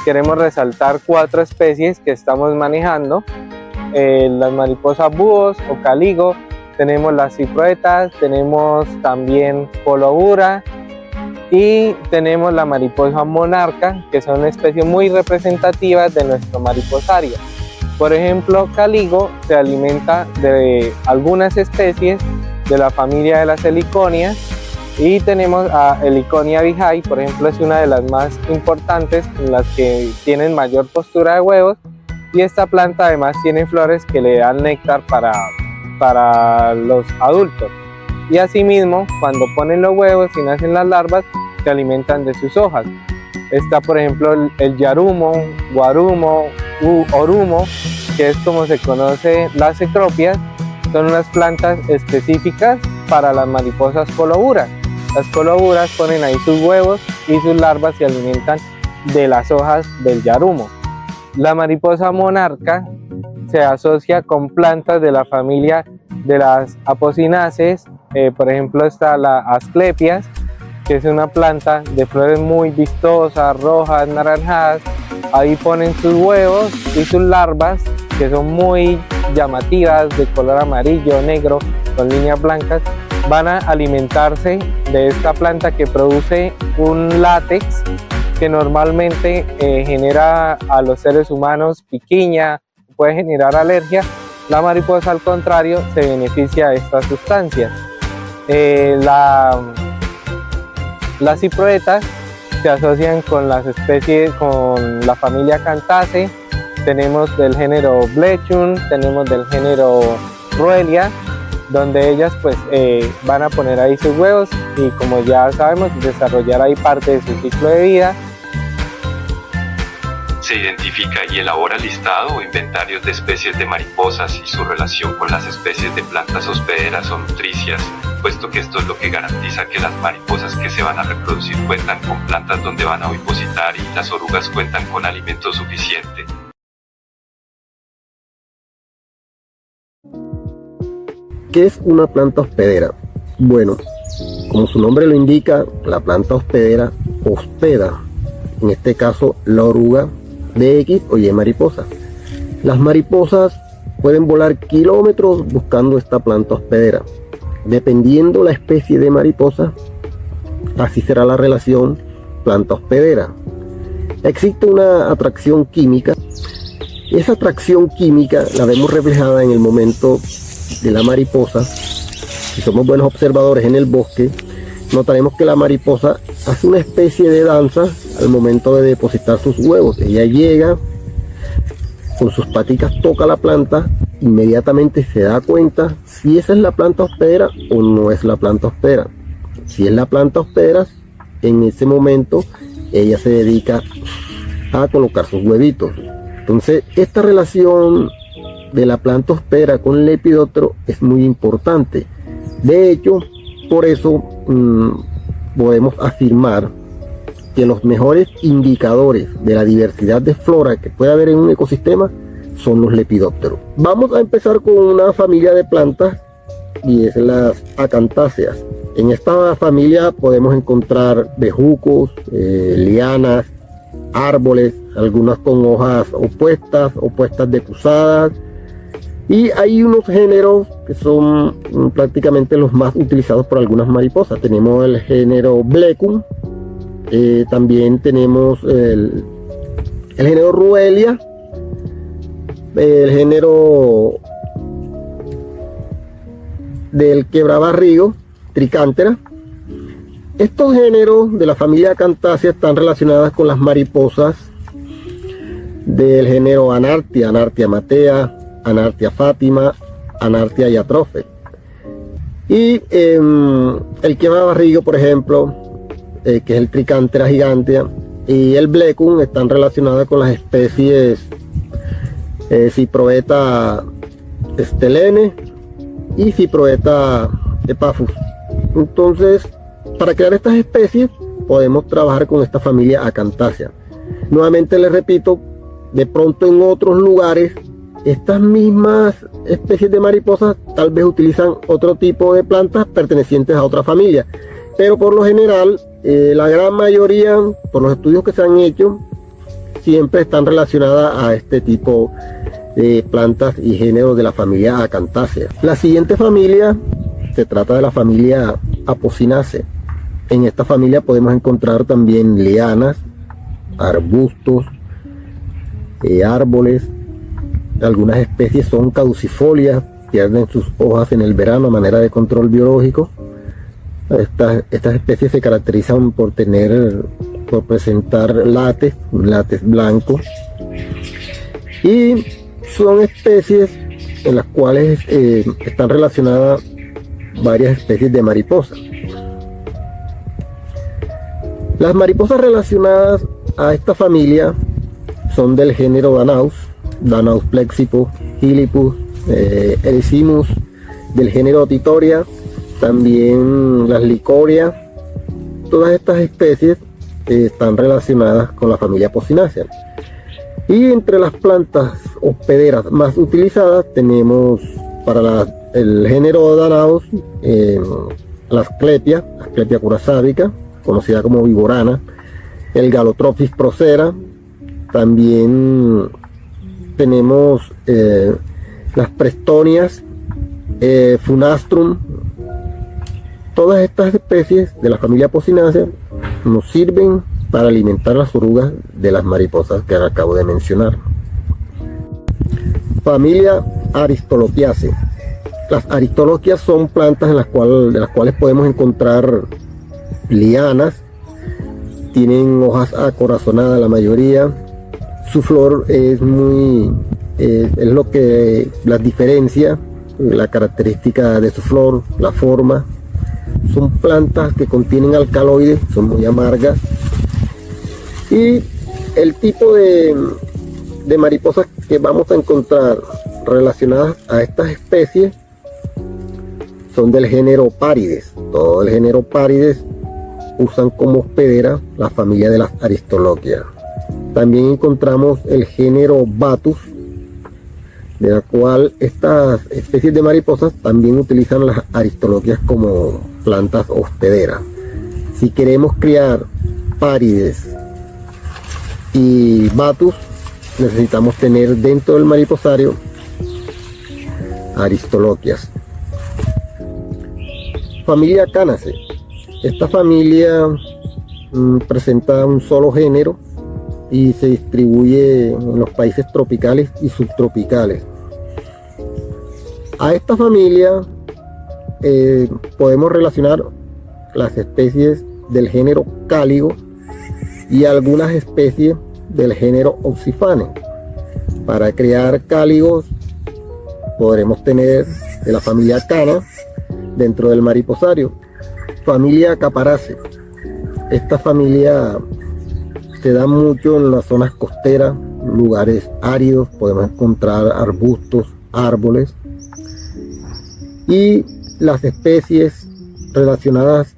queremos resaltar 4 especies que estamos manejando: las mariposas búhos o caligo, tenemos las ciproetas, tenemos también Colobura y tenemos la mariposa monarca, que son especies muy representativas de nuestro mariposario. Por ejemplo, caligo se alimenta de algunas especies de la familia de las heliconias, y tenemos a Heliconia vijay, por ejemplo, es una de las más importantes, en las que tienen mayor postura de huevos, y esta planta además tiene flores que le dan néctar para los adultos. Y asimismo, cuando ponen los huevos y nacen las larvas, se alimentan de sus hojas. Está, por ejemplo, el yarumo, guarumo u orumo, que es como se conoce las cecropias. Son unas plantas específicas para las mariposas coloburas. Las coloburas ponen ahí sus huevos y sus larvas se alimentan de las hojas del yarumo. La mariposa monarca se asocia con plantas de la familia de las apocinaceae. Por ejemplo, está la asclepias, que es una planta de flores muy vistosas, rojas, naranjadas. Ahí ponen sus huevos y sus larvas, que son muy llamativas, de color amarillo, negro, con líneas blancas. Van a alimentarse de esta planta que produce un látex que normalmente genera a los seres humanos piquiña, puede generar alergia. La mariposa, al contrario, se beneficia de estas sustancias. Las ciproetas se asocian con las especies, con la familia Cantaceae. Tenemos del género Blechum, tenemos del género Roelia, donde ellas pues van a poner ahí sus huevos y, como ya sabemos, desarrollar ahí parte de su ciclo de vida. Se identifica y elabora listado o inventarios de especies de mariposas y su relación con las especies de plantas hospederas o nutricias, puesto que esto es lo que garantiza que las mariposas que se van a reproducir cuentan con plantas donde van a ovipositar y las orugas cuentan con alimento suficiente. ¿Qué es una planta hospedera? Bueno, como su nombre lo indica, la planta hospedera hospeda, en este caso la oruga de X o Y mariposa. Las mariposas pueden volar kilómetros buscando esta planta hospedera. Dependiendo la especie de mariposa, así será la relación planta hospedera. Existe una atracción química. Esa atracción química la vemos reflejada en el momento de la mariposa. Si somos buenos observadores en el bosque, notaremos que la mariposa hace una especie de danza al momento de depositar sus huevos. Ella llega, con sus paticas toca la planta, inmediatamente se da cuenta si esa es la planta hospedera o no es la planta hospedera. Si es la planta hospedera, en ese momento ella se dedica a colocar sus huevitos. Entonces, esta relación de la planta hospedera con el lepidóptero es muy importante. De hecho, por eso podemos afirmar que los mejores indicadores de la diversidad de flora que puede haber en un ecosistema son los lepidópteros. Vamos a empezar con una familia de plantas y es las acantáceas. En esta familia podemos encontrar bejucos, lianas, árboles, algunas con hojas opuestas decusadas, y hay unos géneros que son prácticamente los más utilizados por algunas mariposas. Tenemos el género Blecum, también tenemos el género Ruelia, el género del quebrabarrigo, Tricantera. Estos géneros de la familia Acanthacea están relacionadas con las mariposas del género Anartia, Anartia matea, Anartia Fátima, Anartia Yatrofe. Y el quebrabarrigo, por ejemplo, que es el Tricantera gigantea, y el Blecum están relacionadas con las especies Cyproeta stelene y Cyproeta epaphus. Entonces, para crear estas especies podemos trabajar con esta familia Acanthacea. Nuevamente les repito, de pronto en otros lugares estas mismas especies de mariposas tal vez utilizan otro tipo de plantas pertenecientes a otra familia, pero por lo general la gran mayoría, por los estudios que se han hecho, siempre están relacionadas a este tipo de plantas y géneros de la familia Acanthacea. La siguiente familia se trata de la familia Apocynaceae. En esta familia podemos encontrar también lianas, arbustos, árboles. Algunas especies son caducifolias, pierden sus hojas en el verano a manera de control biológico. Estas especies se caracterizan por presentar látex, un látex blanco, y son especies en las cuales están relacionadas varias especies de mariposas. Las mariposas relacionadas a esta familia son del género Danaus, Danaus plexippus, Hylipus, Ericimus, del género Tittoria, también las Lycoria. Todas estas especies están relacionadas con la familia Apocynaceae. Y entre las plantas hospederas más utilizadas tenemos para el género Danaus la Asclepia curasábica, conocida como viborana, el Galotropis procera. También tenemos las Prestonias, Funastrum. Todas estas especies de la familia Apocynaceae nos sirven para alimentar las orugas de las mariposas que acabo de mencionar. Familia Aristolochiaceae. Las aristoloquias son plantas de las cuales podemos encontrar lianas. Tienen hojas acorazonadas la mayoría. Su flor es lo que las diferencia, la característica de su flor, la forma. Son plantas que contienen alcaloides, son muy amargas, y El tipo de mariposas que vamos a encontrar relacionadas a estas especies son del género Párides. Todo el género Párides usan como hospedera la familia de las Aristoloquia. También encontramos el género Batus, de la cual estas especies de mariposas también utilizan las Aristoloquias como plantas hospederas. Si queremos criar Párides y Batus, necesitamos tener dentro del mariposario Aristoloquias. Familia Canaceae. Esta familia presenta un solo género y se distribuye en los países tropicales y subtropicales. A esta familia podemos relacionar las especies del género Cáligo y algunas especies del género Oxyphane. Para crear cáligos podremos tener de la familia Cana dentro del mariposario. Familia Caparaceae. Esta familia se da mucho en las zonas costeras, lugares áridos, podemos encontrar arbustos, árboles, y las especies relacionadas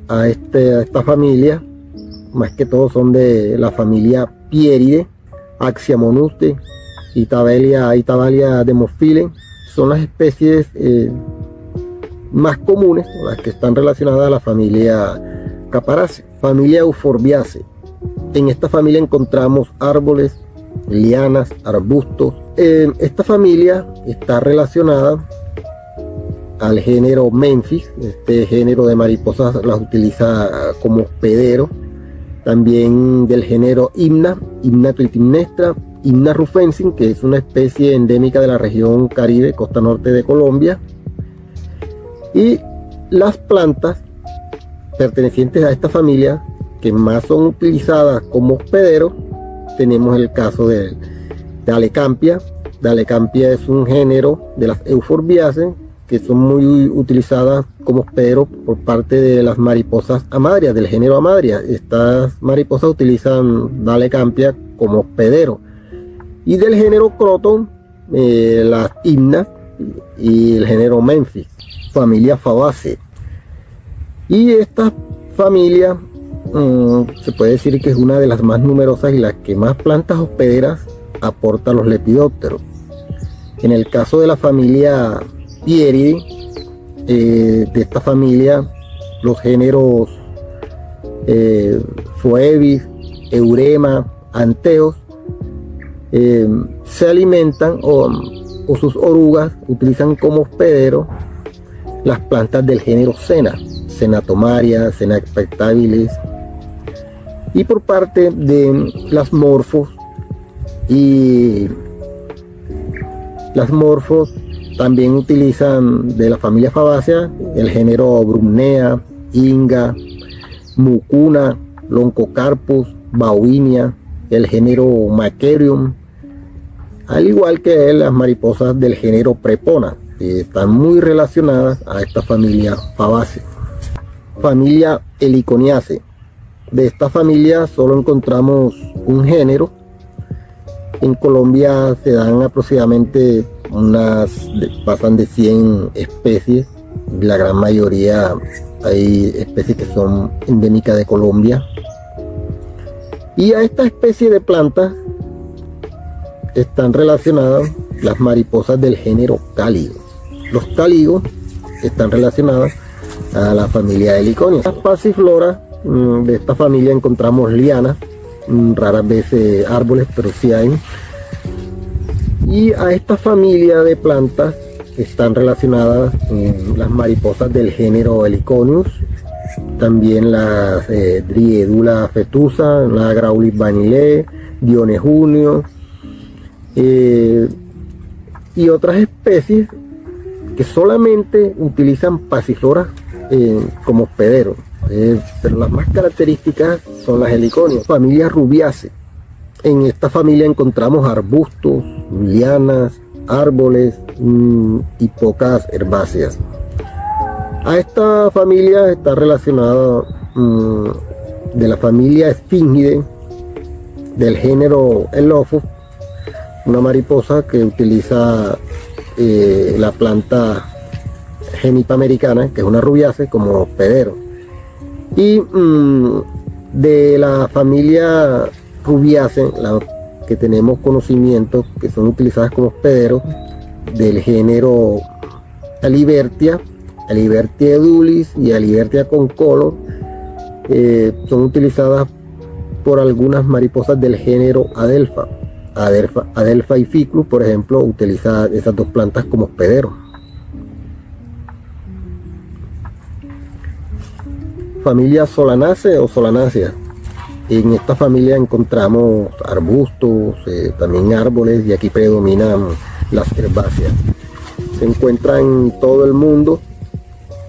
a esta familia, más que todo son de la familia Pieride, Axiamonuste, Itabalia Demophile. Son las especies más comunes, las que están relacionadas a la familia Caparaceae. Familia Euphorbiaceae. En esta familia encontramos árboles, lianas, arbustos. Esta familia está relacionada al género Memphis. Este género de mariposas las utiliza como hospedero. También del género Hymna clitemnestra, Hymna rufensing, que es una especie endémica de la región Caribe, costa norte de Colombia. Y las plantas pertenecientes a esta familia que más son utilizadas como hospedero, tenemos el caso de Dalecampia. Dalecampia es un género de las Euphorbiaceae que son muy utilizadas como hospedero por parte de las mariposas amadrias, del género Amadria. Estas mariposas utilizan Dalecampia como hospedero. Y del género Croton, las Hymna y el género Memphis. Familia Fabaceae. Y esta familia se puede decir que es una de las más numerosas y las que más plantas hospederas aporta a los lepidópteros. En el caso de la familia Pieride, de esta familia, los géneros Phoebis, Eurema, Anteos, se alimentan o sus orugas utilizan como hospedero las plantas del género Sena, Senatomaria, Sena expectabilis. Y por parte de las morfos también utilizan de la familia Fabaceae el género Brumnea, Inga, Mucuna, Loncocarpus, Bauhinia, el género Macerium, al igual que las mariposas del género Prepona, que están muy relacionadas a esta familia Fabaceae. Familia Heliconiaceae. De esta familia solo encontramos un género. En Colombia se dan aproximadamente pasan de 100 especies. La gran mayoría hay especies que son endémicas de Colombia. Y a esta especie de plantas están relacionadas las mariposas del género Cáligo. Los cáligos están relacionadas a la familia Heliconia. Las pasifloras, de esta familia encontramos lianas, raras veces árboles, pero sí hay. Y a esta familia de plantas están relacionadas las mariposas del género Heliconius, también las Driedula fetusa, la Graulis vanilae, Diones junio, y otras especies que solamente utilizan pasifloras como hospedero. Pero las más características son las heliconias. Familia Rubiaceae. En esta familia encontramos arbustos, lianas, árboles y pocas herbáceas. A esta familia está relacionada de la familia Sphingidae, del género Elophus, una mariposa que utiliza la planta Genipa americana, que es una rubiácea, como hospedero. Y de la familia rubiácea, la que tenemos conocimiento que son utilizadas como hospederos, del género Alibertia, Alibertia edulis y Alibertia concolor, son utilizadas por algunas mariposas del género Adelpha. Adelpha y Ficus, por ejemplo, utiliza esas dos plantas como hospederos. Familia Solanaceae o Solanaceae. En esta familia encontramos arbustos, también árboles, y aquí predominan las herbáceas. Se encuentran en todo el mundo,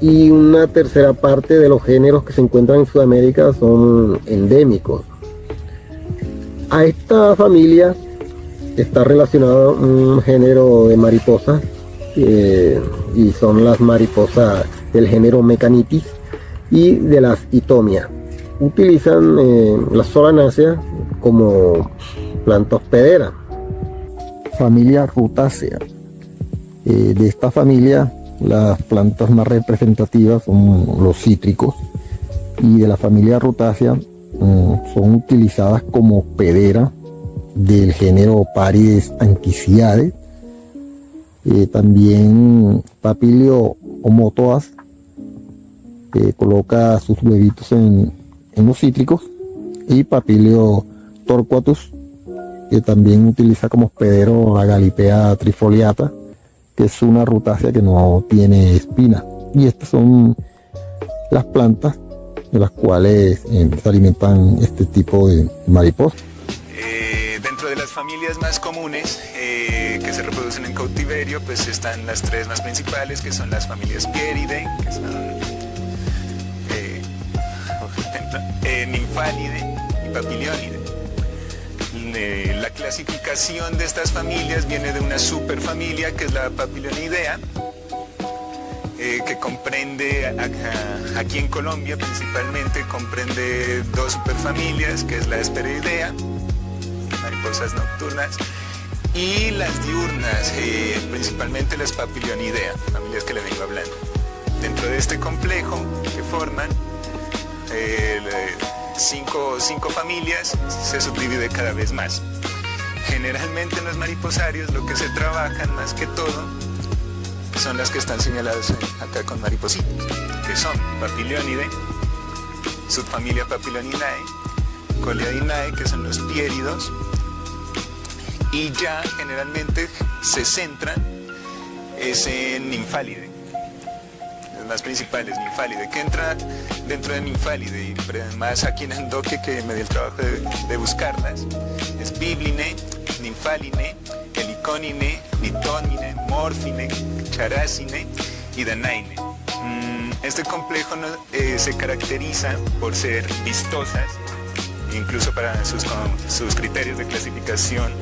y una tercera parte de los géneros que se encuentran en Sudamérica son endémicos. A esta familia está relacionado un género de mariposas, y son las mariposas del género Mecanitis y de las Itomias. Utilizan las Solanaceae como planta hospedera. Familia Rutaceae. De esta familia, las plantas más representativas son los cítricos, y de la familia Rutaceae son utilizadas como hospedera del género Parides Anchisiades. También Papilio homotoas coloca sus huevitos en los cítricos, y Papilio torquatus, que también utiliza como hospedero a Galipea trifoliata, que es una rutácea que no tiene espina. Y estas son las plantas de las cuales se alimentan este tipo de mariposas. Dentro de las familias más comunes que se reproducen en cautiverio, pues están las tres más principales, que son las familias Pieridae, que son Nymphalidae y Papilionidae. La clasificación de estas familias viene de una superfamilia, que es la Papilionidea, que comprende, aquí en Colombia principalmente, comprende dos superfamilias, que es la Hesperidea, mariposas nocturnas, y las diurnas, principalmente las Papilionidea, familias que le vengo hablando. Dentro de este complejo que forman cinco familias, se subdivide cada vez más. Generalmente en los mariposarios lo que se trabajan más que todo son las que están señaladas acá con maripositas, que son Papilionidae, subfamilia Papilioninae, Coleadinae, que son los piéridos, y ya generalmente se centran en Nymphalidae, las más principales, Nymphalidae, que entra dentro de Nymphalidae, y más aquí en Andoque, que me dio el trabajo de buscarlas, es Bibline, Nymphaline, Heliconine, Litonine, Morphine, Characine y Danaine. Este complejo se caracteriza por ser vistosas, incluso para sus criterios de clasificación.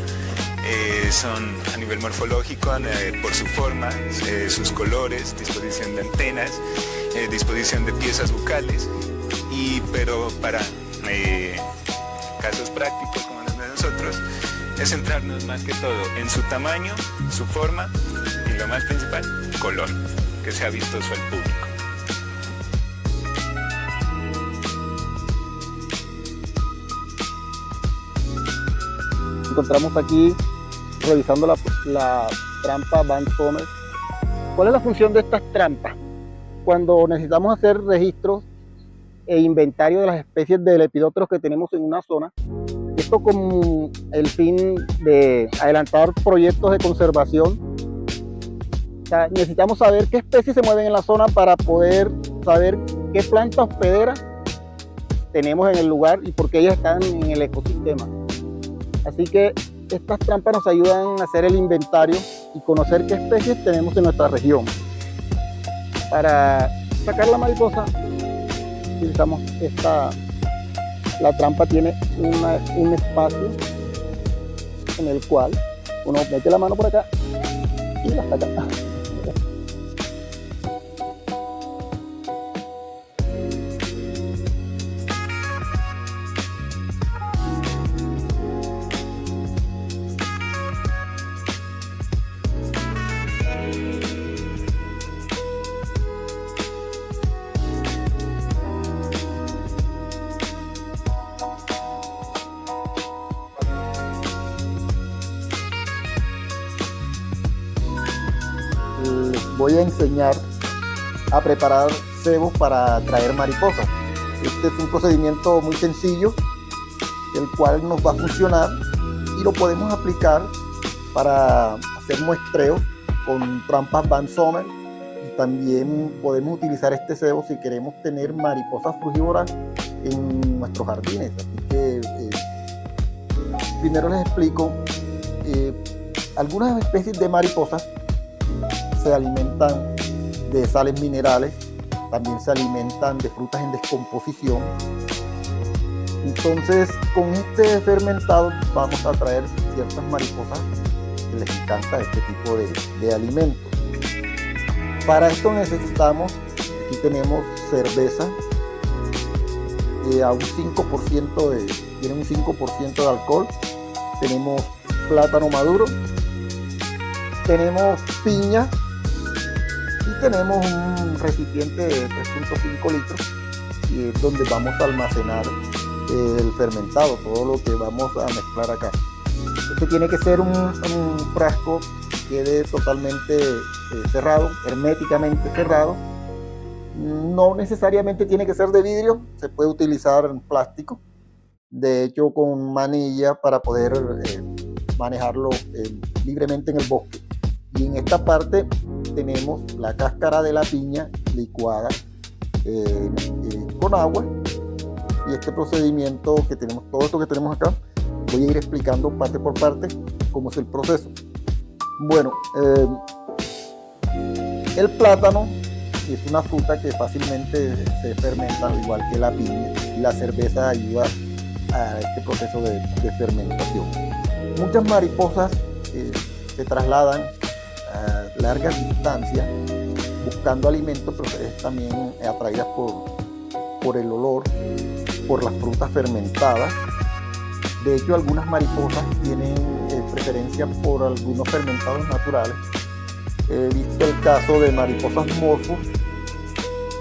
Son a nivel morfológico, por su forma, sus colores, disposición de antenas, disposición de piezas bucales, pero para casos prácticos como los de nosotros, es centrarnos más que todo en su tamaño, su forma y, lo más principal, color, que sea vistoso al público. Encontramos aquí, revisando la trampa Van Sommer. ¿Cuál es la función de estas trampas? Cuando necesitamos hacer registros e inventario de las especies de lepidópteros que tenemos en una zona, esto con el fin de adelantar proyectos de conservación. O sea, necesitamos saber qué especies se mueven en la zona para poder saber qué planta hospedera tenemos en el lugar y por qué ellas están en el ecosistema. Así que estas trampas nos ayudan a hacer el inventario y conocer qué especies tenemos en nuestra región. Para sacar la mariposa utilizamos la trampa tiene un espacio en el cual uno mete la mano por acá y la saca. voy a enseñar a preparar cebos para atraer mariposas. Este es un procedimiento muy sencillo, el cual nos va a funcionar y lo podemos aplicar para hacer muestreos con trampas Van Sommer, y también podemos utilizar este cebo si queremos tener mariposas frugívoras en nuestros jardines. Así que primero les explico, algunas especies de mariposas se alimentan de sales minerales, también se alimentan de frutas en descomposición. Entonces, con este fermentado vamos a atraer ciertas mariposas que les encanta este tipo de alimentos. Para esto necesitamos, aquí tenemos cerveza a un 5%, tiene un 5% de alcohol. Tenemos plátano maduro, tenemos piña y tenemos un recipiente de 3.5 litros y es donde vamos a almacenar el fermentado, todo lo que vamos a mezclar acá. Este tiene que ser un frasco que quede totalmente cerrado, herméticamente cerrado. No necesariamente tiene que ser de vidrio, se puede utilizar en plástico, de hecho con manilla para poder manejarlo libremente en el bosque. Y en esta parte tenemos la cáscara de la piña licuada con agua, y este procedimiento que tenemos, todo esto que tenemos acá, voy a ir explicando parte por parte cómo es el proceso. Bueno, el plátano es una fruta que fácilmente se fermenta, al igual que la piña, y la cerveza ayuda a este proceso de fermentación. Muchas mariposas se trasladan a largas distancias buscando alimentos, pero también atraídas por el olor, por las frutas fermentadas. De hecho, algunas mariposas tienen preferencia por algunos fermentados naturales. He visto el caso de mariposas morfos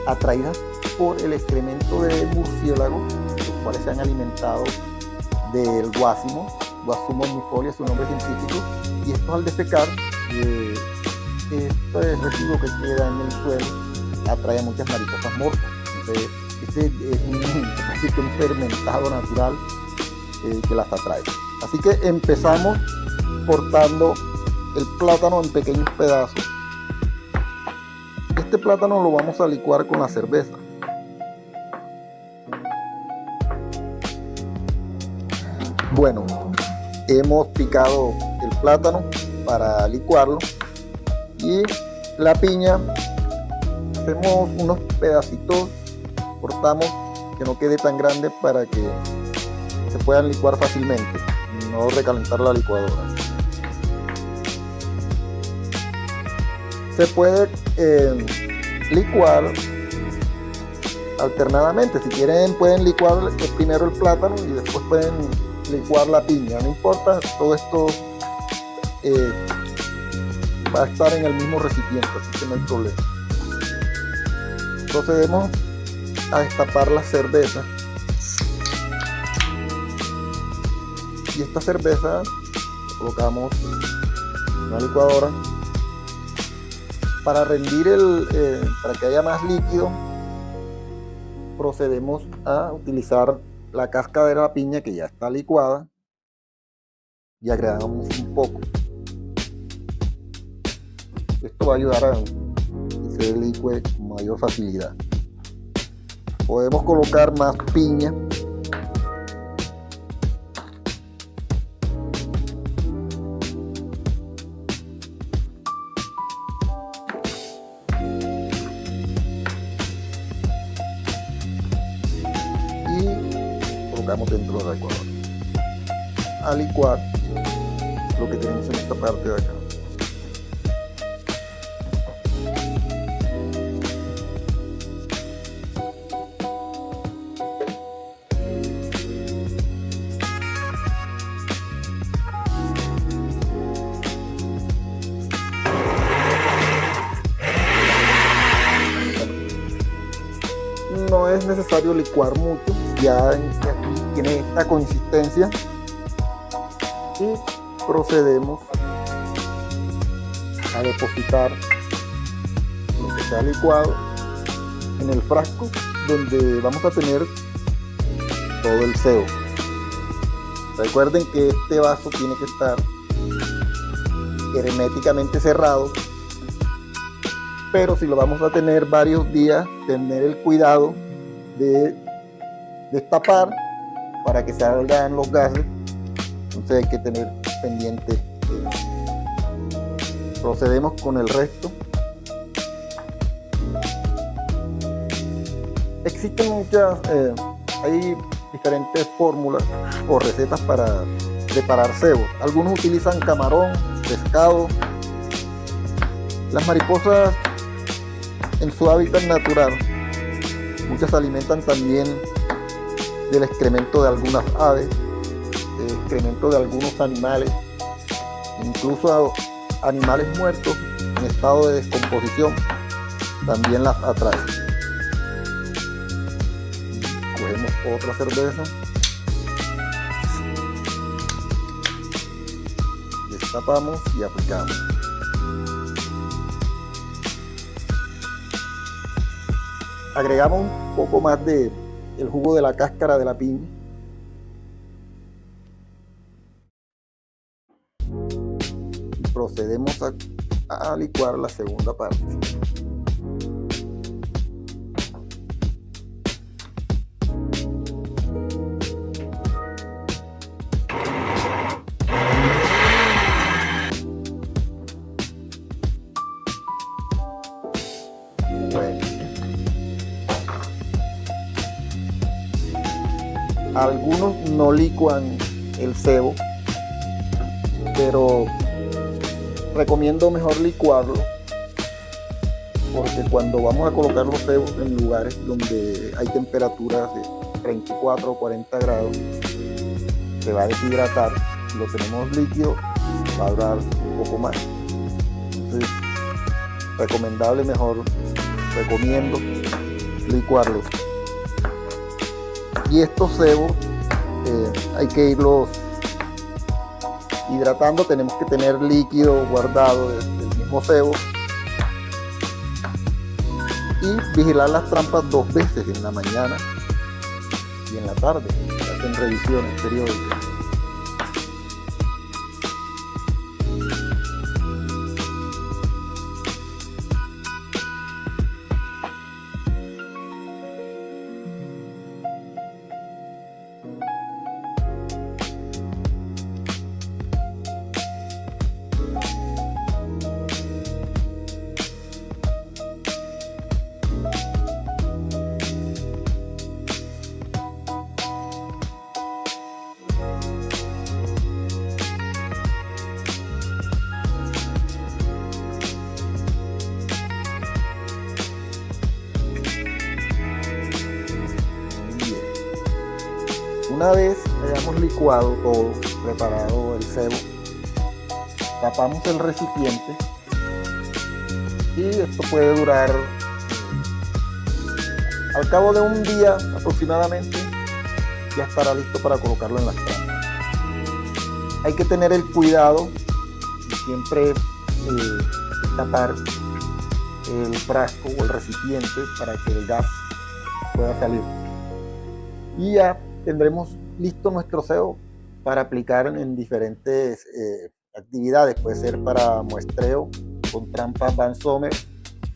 atraídas por el excremento de murciélago, los cuales se han alimentado del Guasimo omnifolia, su nombre científico, y estos al defecar, este residuo que queda en el suelo atrae a muchas mariposas morfas. Entonces, este es un fermentado natural que las atrae. Así que empezamos cortando el plátano en pequeños pedazos. Este plátano lo vamos a licuar con la cerveza. Bueno, hemos picado el plátano para licuarlo, y la piña hacemos unos pedacitos, cortamos que no quede tan grande para que se puedan licuar fácilmente, no recalentar la licuadora. Se puede licuar alternadamente. Si quieren pueden licuar primero el plátano y después pueden licuar la piña, no importa, todo esto va a estar en el mismo recipiente, así que no hay problema. Procedemos a destapar la cerveza, y esta cerveza la colocamos en una licuadora para rendir para que haya más líquido. Procedemos a utilizar la cáscara de la piña que ya está licuada y agregamos un poco. Esto va a ayudar a que se licue con mayor facilidad. Podemos colocar más piña. Colocamos dentro de la licuadora a licuar lo que tenemos en esta parte de acá. No es necesario licuar mucho, ya aquí tiene esta consistencia, y procedemos a depositar se ha licuado en el frasco donde vamos a tener todo el sebo. Recuerden que este vaso tiene que estar herméticamente cerrado, pero si lo vamos a tener varios días, tener el cuidado de destapar para que salgan los gases. Entonces hay que tener pendiente. Procedemos con el resto. Existen muchas, hay diferentes fórmulas o recetas para preparar cebo. Algunos utilizan camarón, pescado. Las mariposas en su hábitat natural, muchas se alimentan también del excremento de algunas aves, del excremento de algunos animales, incluso animales muertos en estado de descomposición también las atrae. Cogemos otra cerveza, destapamos y aplicamos. Agregamos un poco más de el jugo de la cáscara de la piña. Y procedemos a licuar la segunda parte. Algunos no licuan el cebo, pero recomiendo mejor licuarlo, porque cuando vamos a colocar los cebos en lugares donde hay temperaturas de 34 o 40 grados, se va a deshidratar. Si lo tenemos líquido, va a durar un poco más. Entonces, recomiendo licuarlos. Y estos cebos hay que irlos hidratando. Tenemos que tener líquido guardado del mismo cebo y vigilar las trampas 2 veces, en la mañana y en la tarde. Se hacen revisiones periódicas. Una vez hayamos licuado todo, preparado el cebo, tapamos el recipiente y esto puede durar, al cabo de un día aproximadamente, ya estará listo para colocarlo en las trampas. Hay que tener el cuidado de siempre tapar el frasco o el recipiente para que el gas pueda salir. Y ya tendremos listo nuestro cebo para aplicar en diferentes actividades. Puede ser para muestreo con trampas Van Sommer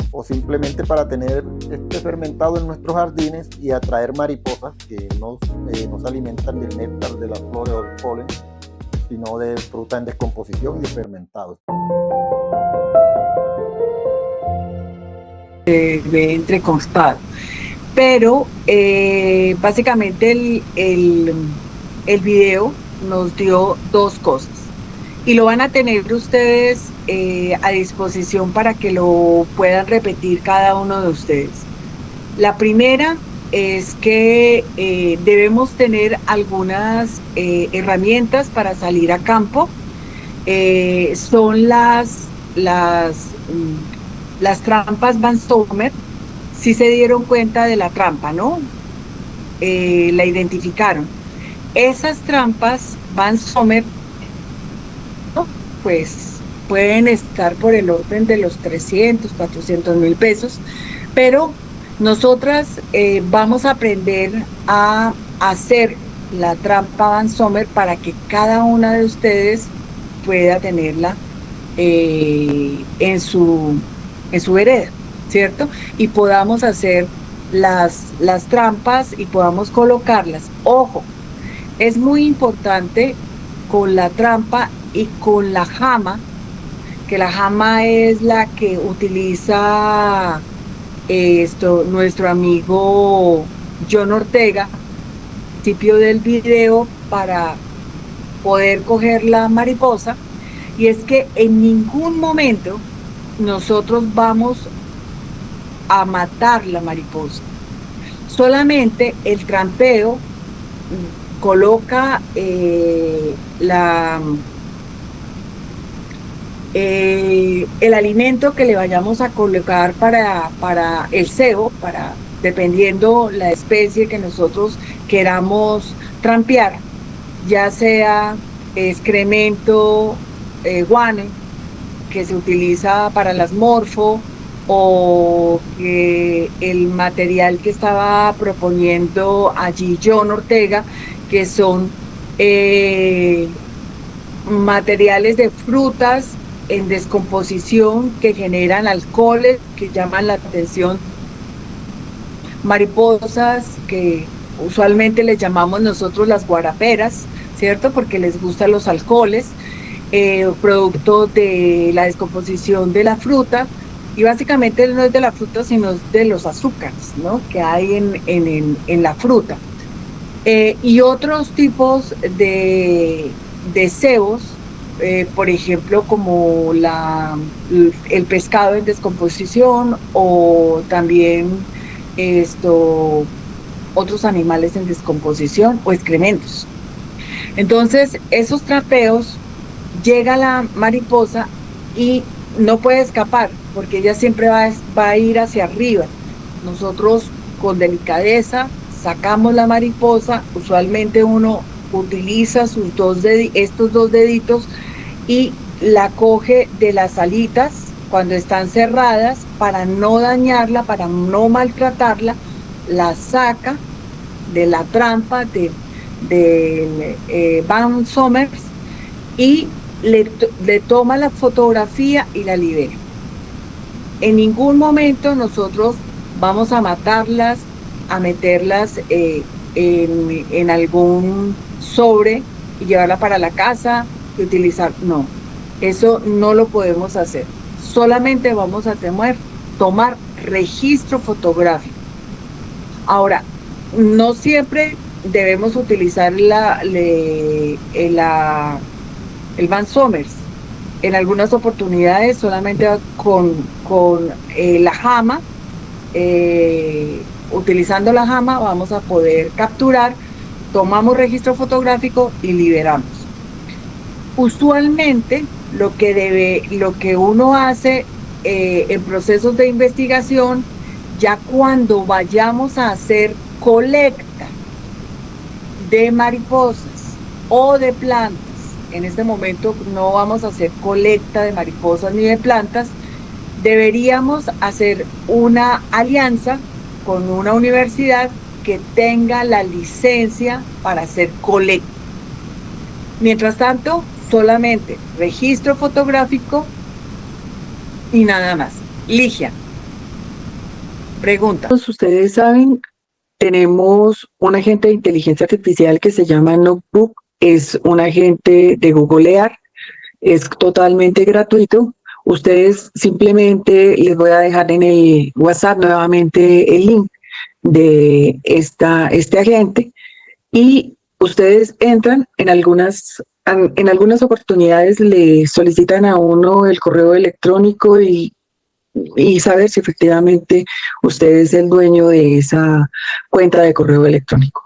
o simplemente para tener este fermentado en nuestros jardines y atraer mariposas que no se alimentan del néctar de las flores o del polen, sino de fruta en descomposición y de fermentados. De entrecostado. Pero básicamente el video nos dio 2 cosas y lo van a tener ustedes a disposición para que lo puedan repetir cada uno de ustedes. La primera es que debemos tener algunas herramientas para salir a campo. Son las trampas Van Sommer. Si se dieron cuenta de la trampa, ¿no? La identificaron. Esas trampas Van Sommer, ¿no? Pues pueden estar por el orden de los 300, 400 mil pesos, pero nosotras vamos a aprender a hacer la trampa Van Sommer para que cada una de ustedes pueda tenerla en su vereda, ¿cierto? Y podamos hacer las trampas y podamos colocarlas. Ojo, es muy importante con la trampa y con la jama, que la jama es la que utiliza nuestro amigo John Ortega, al principio del video, para poder coger la mariposa, y es que en ningún momento nosotros vamos a matar la mariposa, solamente el trampeo coloca el alimento que le vayamos a colocar para el cebo, dependiendo la especie que nosotros queramos trampear, ya sea excremento guane, que se utiliza para las morfo, o el material que estaba proponiendo allí John Ortega, que son materiales de frutas en descomposición que generan alcoholes que llaman la atención, mariposas que usualmente les llamamos nosotros las guaraperas, ¿cierto? Porque les gustan los alcoholes, producto de la descomposición de la fruta, y básicamente no es de la fruta, sino de los azúcares, ¿no?, que hay en la fruta. Y otros tipos de cebos, por ejemplo, como el pescado en descomposición, o también otros animales en descomposición o excrementos. Entonces, esos trapeos, llega la mariposa y no puede escapar, porque ella siempre va a ir hacia arriba. Nosotros con delicadeza sacamos la mariposa, usualmente uno utiliza estos dos deditos y la coge de las alitas cuando están cerradas para no dañarla, para no maltratarla, la saca de la trampa de Van Sommer y le toma la fotografía y la libera. En ningún momento nosotros vamos a matarlas, a meterlas en algún sobre y llevarla para la casa y utilizar, no, eso no lo podemos hacer. Solamente vamos a tomar registro fotográfico. Ahora, no siempre debemos utilizar el Van Sommer. En algunas oportunidades solamente con la jama, utilizando la jama vamos a poder capturar, tomamos registro fotográfico y liberamos. Usualmente lo que uno hace en procesos de investigación, ya cuando vayamos a hacer colecta de mariposas o de plantas, en este momento no vamos a hacer colecta de mariposas ni de plantas, deberíamos hacer una alianza con una universidad que tenga la licencia para hacer colecta. Mientras tanto, solamente registro fotográfico y nada más. Ligia, pregunta. Ustedes saben, tenemos un agente de inteligencia artificial que se llama Notebook. Es un agente de Googlear, es totalmente gratuito. Ustedes simplemente, les voy a dejar en el WhatsApp nuevamente el link de este agente, y ustedes entran en algunas oportunidades, le solicitan a uno el correo electrónico y saber si efectivamente usted es el dueño de esa cuenta de correo electrónico.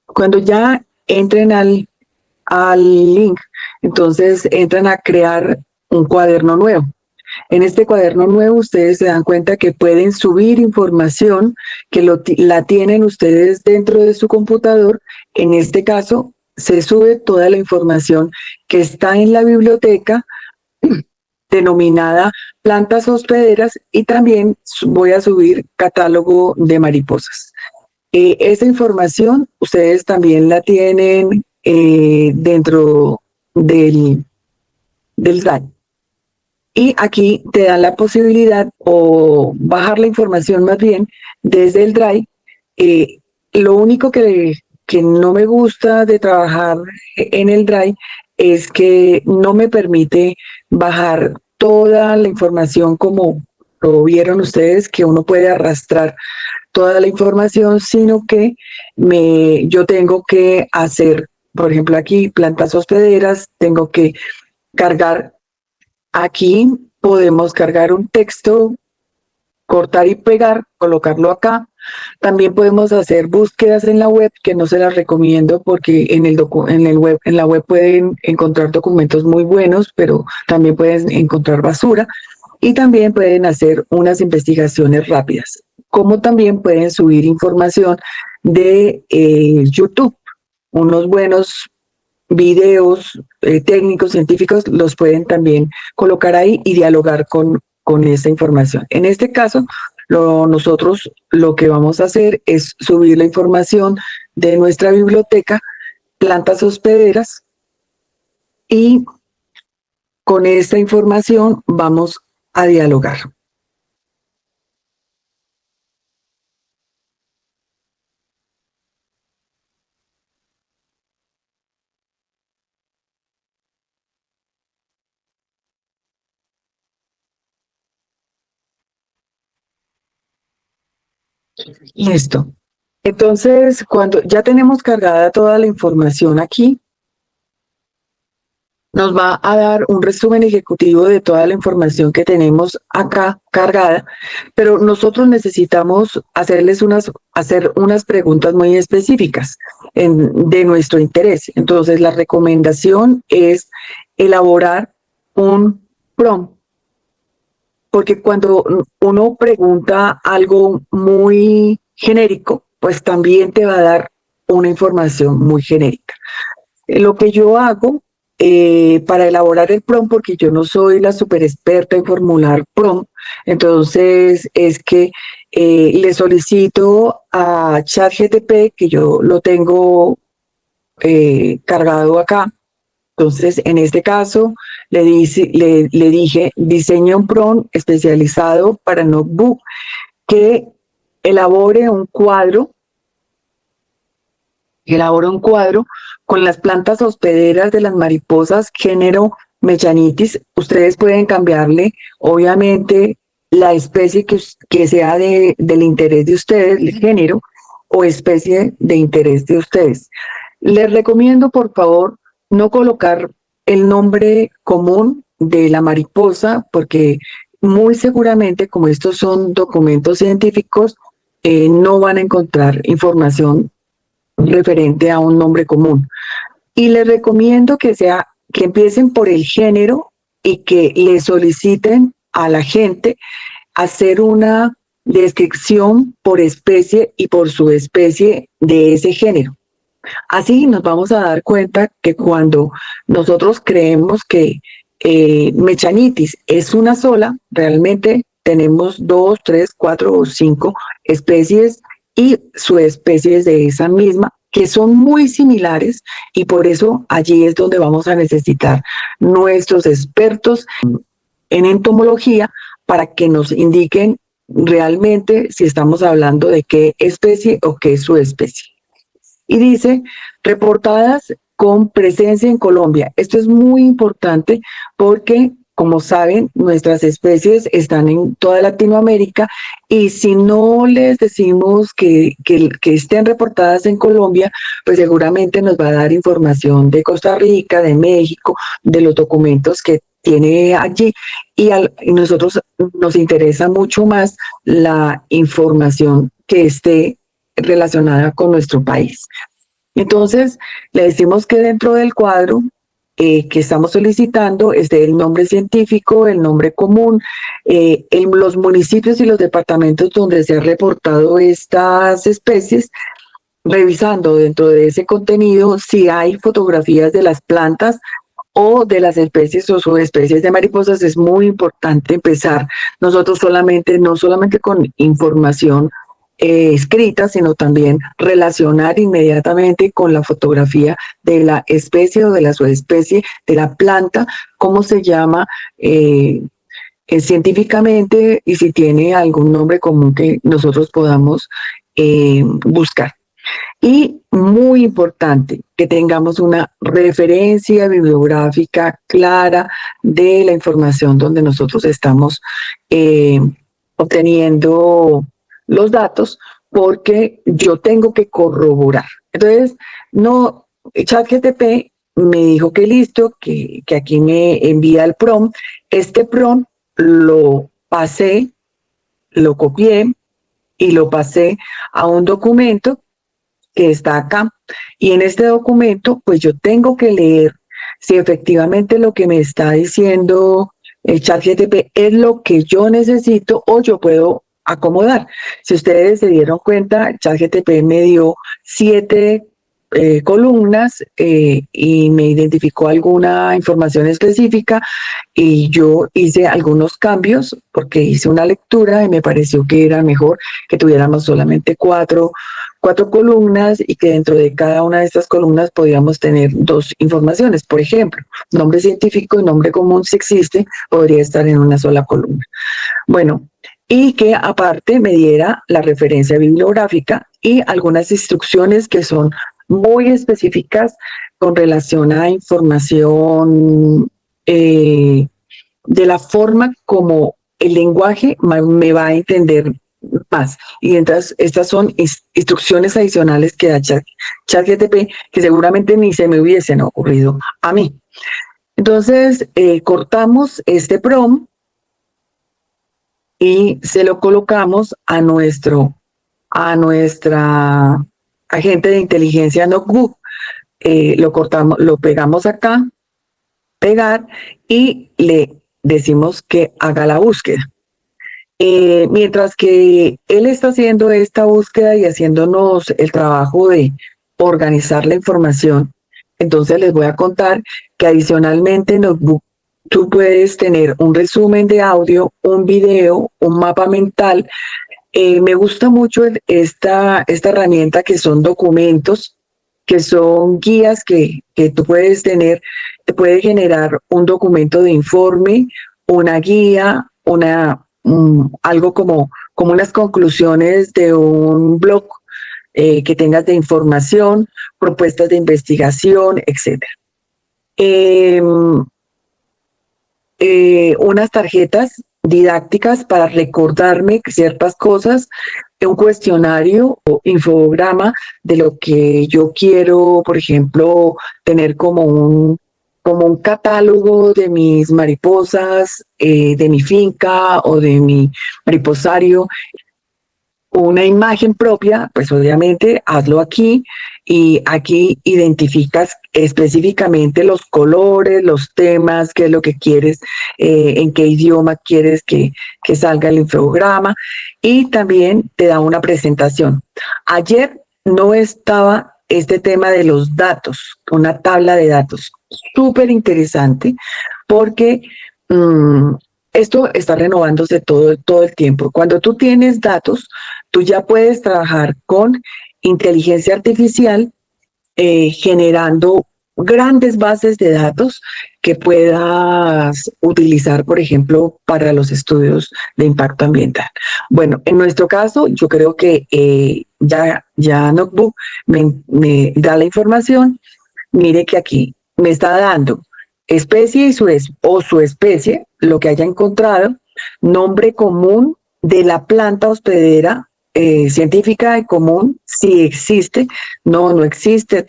Cuando ya entren al link, entonces entran a crear un cuaderno nuevo. En este cuaderno nuevo ustedes se dan cuenta que pueden subir información que la tienen ustedes dentro de su computador. En este caso se sube toda la información que está en la biblioteca denominada plantas hospederas, y también voy a subir catálogo de mariposas. Esa información ustedes también la tienen dentro del Drive. Y aquí te dan la posibilidad, o bajar la información más bien desde el Drive. Lo único que no me gusta de trabajar en el Drive es que no me permite bajar toda la información como lo vieron ustedes, que uno puede arrastrar toda la información, sino que yo tengo que hacer, por ejemplo aquí, plantas hospederas, tengo que cargar. Aquí podemos cargar un texto, cortar y pegar, colocarlo acá. También podemos hacer búsquedas en la web, que no se las recomiendo porque en la web pueden encontrar documentos muy buenos, pero también pueden encontrar basura. Y también pueden hacer unas investigaciones rápidas, como también pueden subir información de YouTube, unos buenos videos técnicos, científicos, los pueden también colocar ahí y dialogar con esa información. En este caso, nosotros lo que vamos a hacer es subir la información de nuestra biblioteca, plantas hospederas, y con esta información vamos a dialogar. Listo. Entonces, cuando ya tenemos cargada toda la información aquí, nos va a dar un resumen ejecutivo de toda la información que tenemos acá cargada, pero nosotros necesitamos hacer unas preguntas muy específicas de nuestro interés. Entonces, la recomendación es elaborar un prompt, porque cuando uno pregunta algo muy genérico, pues también te va a dar una información muy genérica. Lo que yo hago para elaborar el prompt, porque yo no soy la super experta en formular prompt, entonces es que le solicito a ChatGPT, que yo lo tengo cargado acá. Entonces, en este caso, le dije, diseña un prompt especializado para notebook que elabore un cuadro con las plantas hospederas de las mariposas género Mechanitis. Ustedes pueden cambiarle, obviamente, la especie que sea del interés de ustedes, el género o especie de interés de ustedes. Les recomiendo, por favor, no colocar el nombre común de la mariposa, porque muy seguramente, como estos son documentos científicos, no van a encontrar información referente a un nombre común. Y les recomiendo que empiecen por el género y que le soliciten a la gente hacer una descripción por especie y por subespecie de ese género. Así nos vamos a dar cuenta que cuando nosotros creemos que Mechanitis es una sola, realmente tenemos 2, 3, 4 o 5 especies y subespecies de esa misma, que son muy similares, y por eso allí es donde vamos a necesitar nuestros expertos en entomología para que nos indiquen realmente si estamos hablando de qué especie o qué subespecie. Y dice, reportadas con presencia en Colombia. Esto es muy importante porque, como saben, nuestras especies están en toda Latinoamérica, y si no les decimos que estén reportadas en Colombia, pues seguramente nos va a dar información de Costa Rica, de México, de los documentos que tiene allí, y nosotros nos interesa mucho más la información que esté relacionada con nuestro país. Entonces, le decimos que dentro del cuadro que estamos solicitando esté el nombre científico, el nombre común, los municipios y los departamentos donde se han reportado estas especies, revisando dentro de ese contenido si hay fotografías de las plantas o de las especies o subespecies de mariposas, es muy importante empezar nosotros no solamente con información escrita, sino también relacionar inmediatamente con la fotografía de la especie o de la subespecie, de la planta, cómo se llama científicamente y si tiene algún nombre común que nosotros podamos buscar. Y muy importante que tengamos una referencia bibliográfica clara de la información donde nosotros estamos obteniendo los datos, porque yo tengo que corroborar. Entonces, ChatGPT me dijo que listo, que aquí me envía el prompt. Este prompt lo pasé, lo copié y lo pasé a un documento que está acá. Y en este documento, pues yo tengo que leer si efectivamente lo que me está diciendo el ChatGPT es lo que yo necesito o yo puedo acomodar. Si ustedes se dieron cuenta, ChatGPT me dio 7 columnas y me identificó alguna información específica y yo hice algunos cambios porque hice una lectura y me pareció que era mejor que tuviéramos solamente 4 columnas y que dentro de cada una de estas columnas podíamos tener 2 informaciones. Por ejemplo, nombre científico y nombre común, si existe, podría estar en una sola columna. Bueno, y que aparte me diera la referencia bibliográfica y algunas instrucciones que son muy específicas con relación a información de la forma como el lenguaje me va a entender más. Y entonces estas son instrucciones adicionales que da ChatGPT que seguramente ni se me hubiesen ocurrido a mí. Entonces cortamos este prompt y se lo colocamos a nuestra agente de inteligencia Notebook. Lo cortamos, lo pegamos acá, pegar, y le decimos que haga la búsqueda. Mientras que él está haciendo esta búsqueda y haciéndonos el trabajo de organizar la información, entonces les voy a contar que adicionalmente en Notebook tú puedes tener un resumen de audio, un video, un mapa mental. Me gusta mucho esta herramienta que son documentos, que son guías que tú puedes tener. Te puede generar un documento de informe, una guía, algo como unas conclusiones de un blog que tengas de información, propuestas de investigación, etc. Unas tarjetas didácticas para recordarme ciertas cosas, un cuestionario o infograma de lo que yo quiero, por ejemplo, tener como un catálogo de mis mariposas, de mi finca o de mi mariposario. Una imagen propia, pues obviamente hazlo aquí, y aquí identificas específicamente los colores, los temas, qué es lo que quieres, en qué idioma quieres que salga el infograma, y también te da una presentación. Ayer no estaba este tema de los datos, una tabla de datos, súper interesante, porque esto está renovándose todo el tiempo. Cuando tú tienes datos, tú ya puedes trabajar con inteligencia artificial generando grandes bases de datos que puedas utilizar, por ejemplo, para los estudios de impacto ambiental. Bueno, en nuestro caso, yo creo que ya Notebook me da la información. Mire que aquí me está dando especie y su especie, lo que haya encontrado, nombre común de la planta hospedera científica y común, si existe, no existe,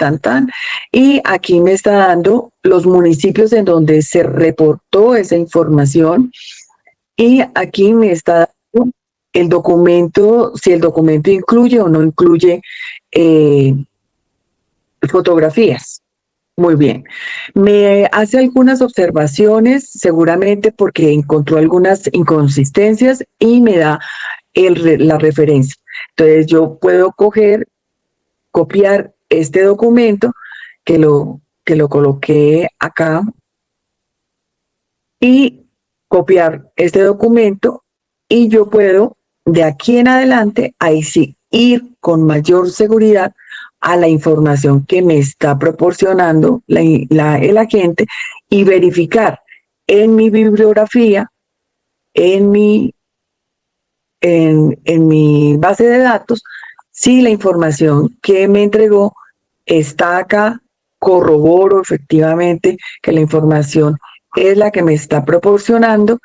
y aquí me está dando los municipios en donde se reportó esa información, y aquí me está dando el documento, si el documento incluye o no incluye fotografías. Muy bien. Me hace algunas observaciones, seguramente porque encontró algunas inconsistencias, y me da la referencia. Entonces yo puedo copiar este documento que lo coloqué acá y copiar este documento, y yo puedo de aquí en adelante, ahí sí, ir con mayor seguridad a la información que me está proporcionando el agente y verificar en mi bibliografía, en mi base de datos, si la información que me entregó está acá, corroboro efectivamente que la información es la que me está proporcionando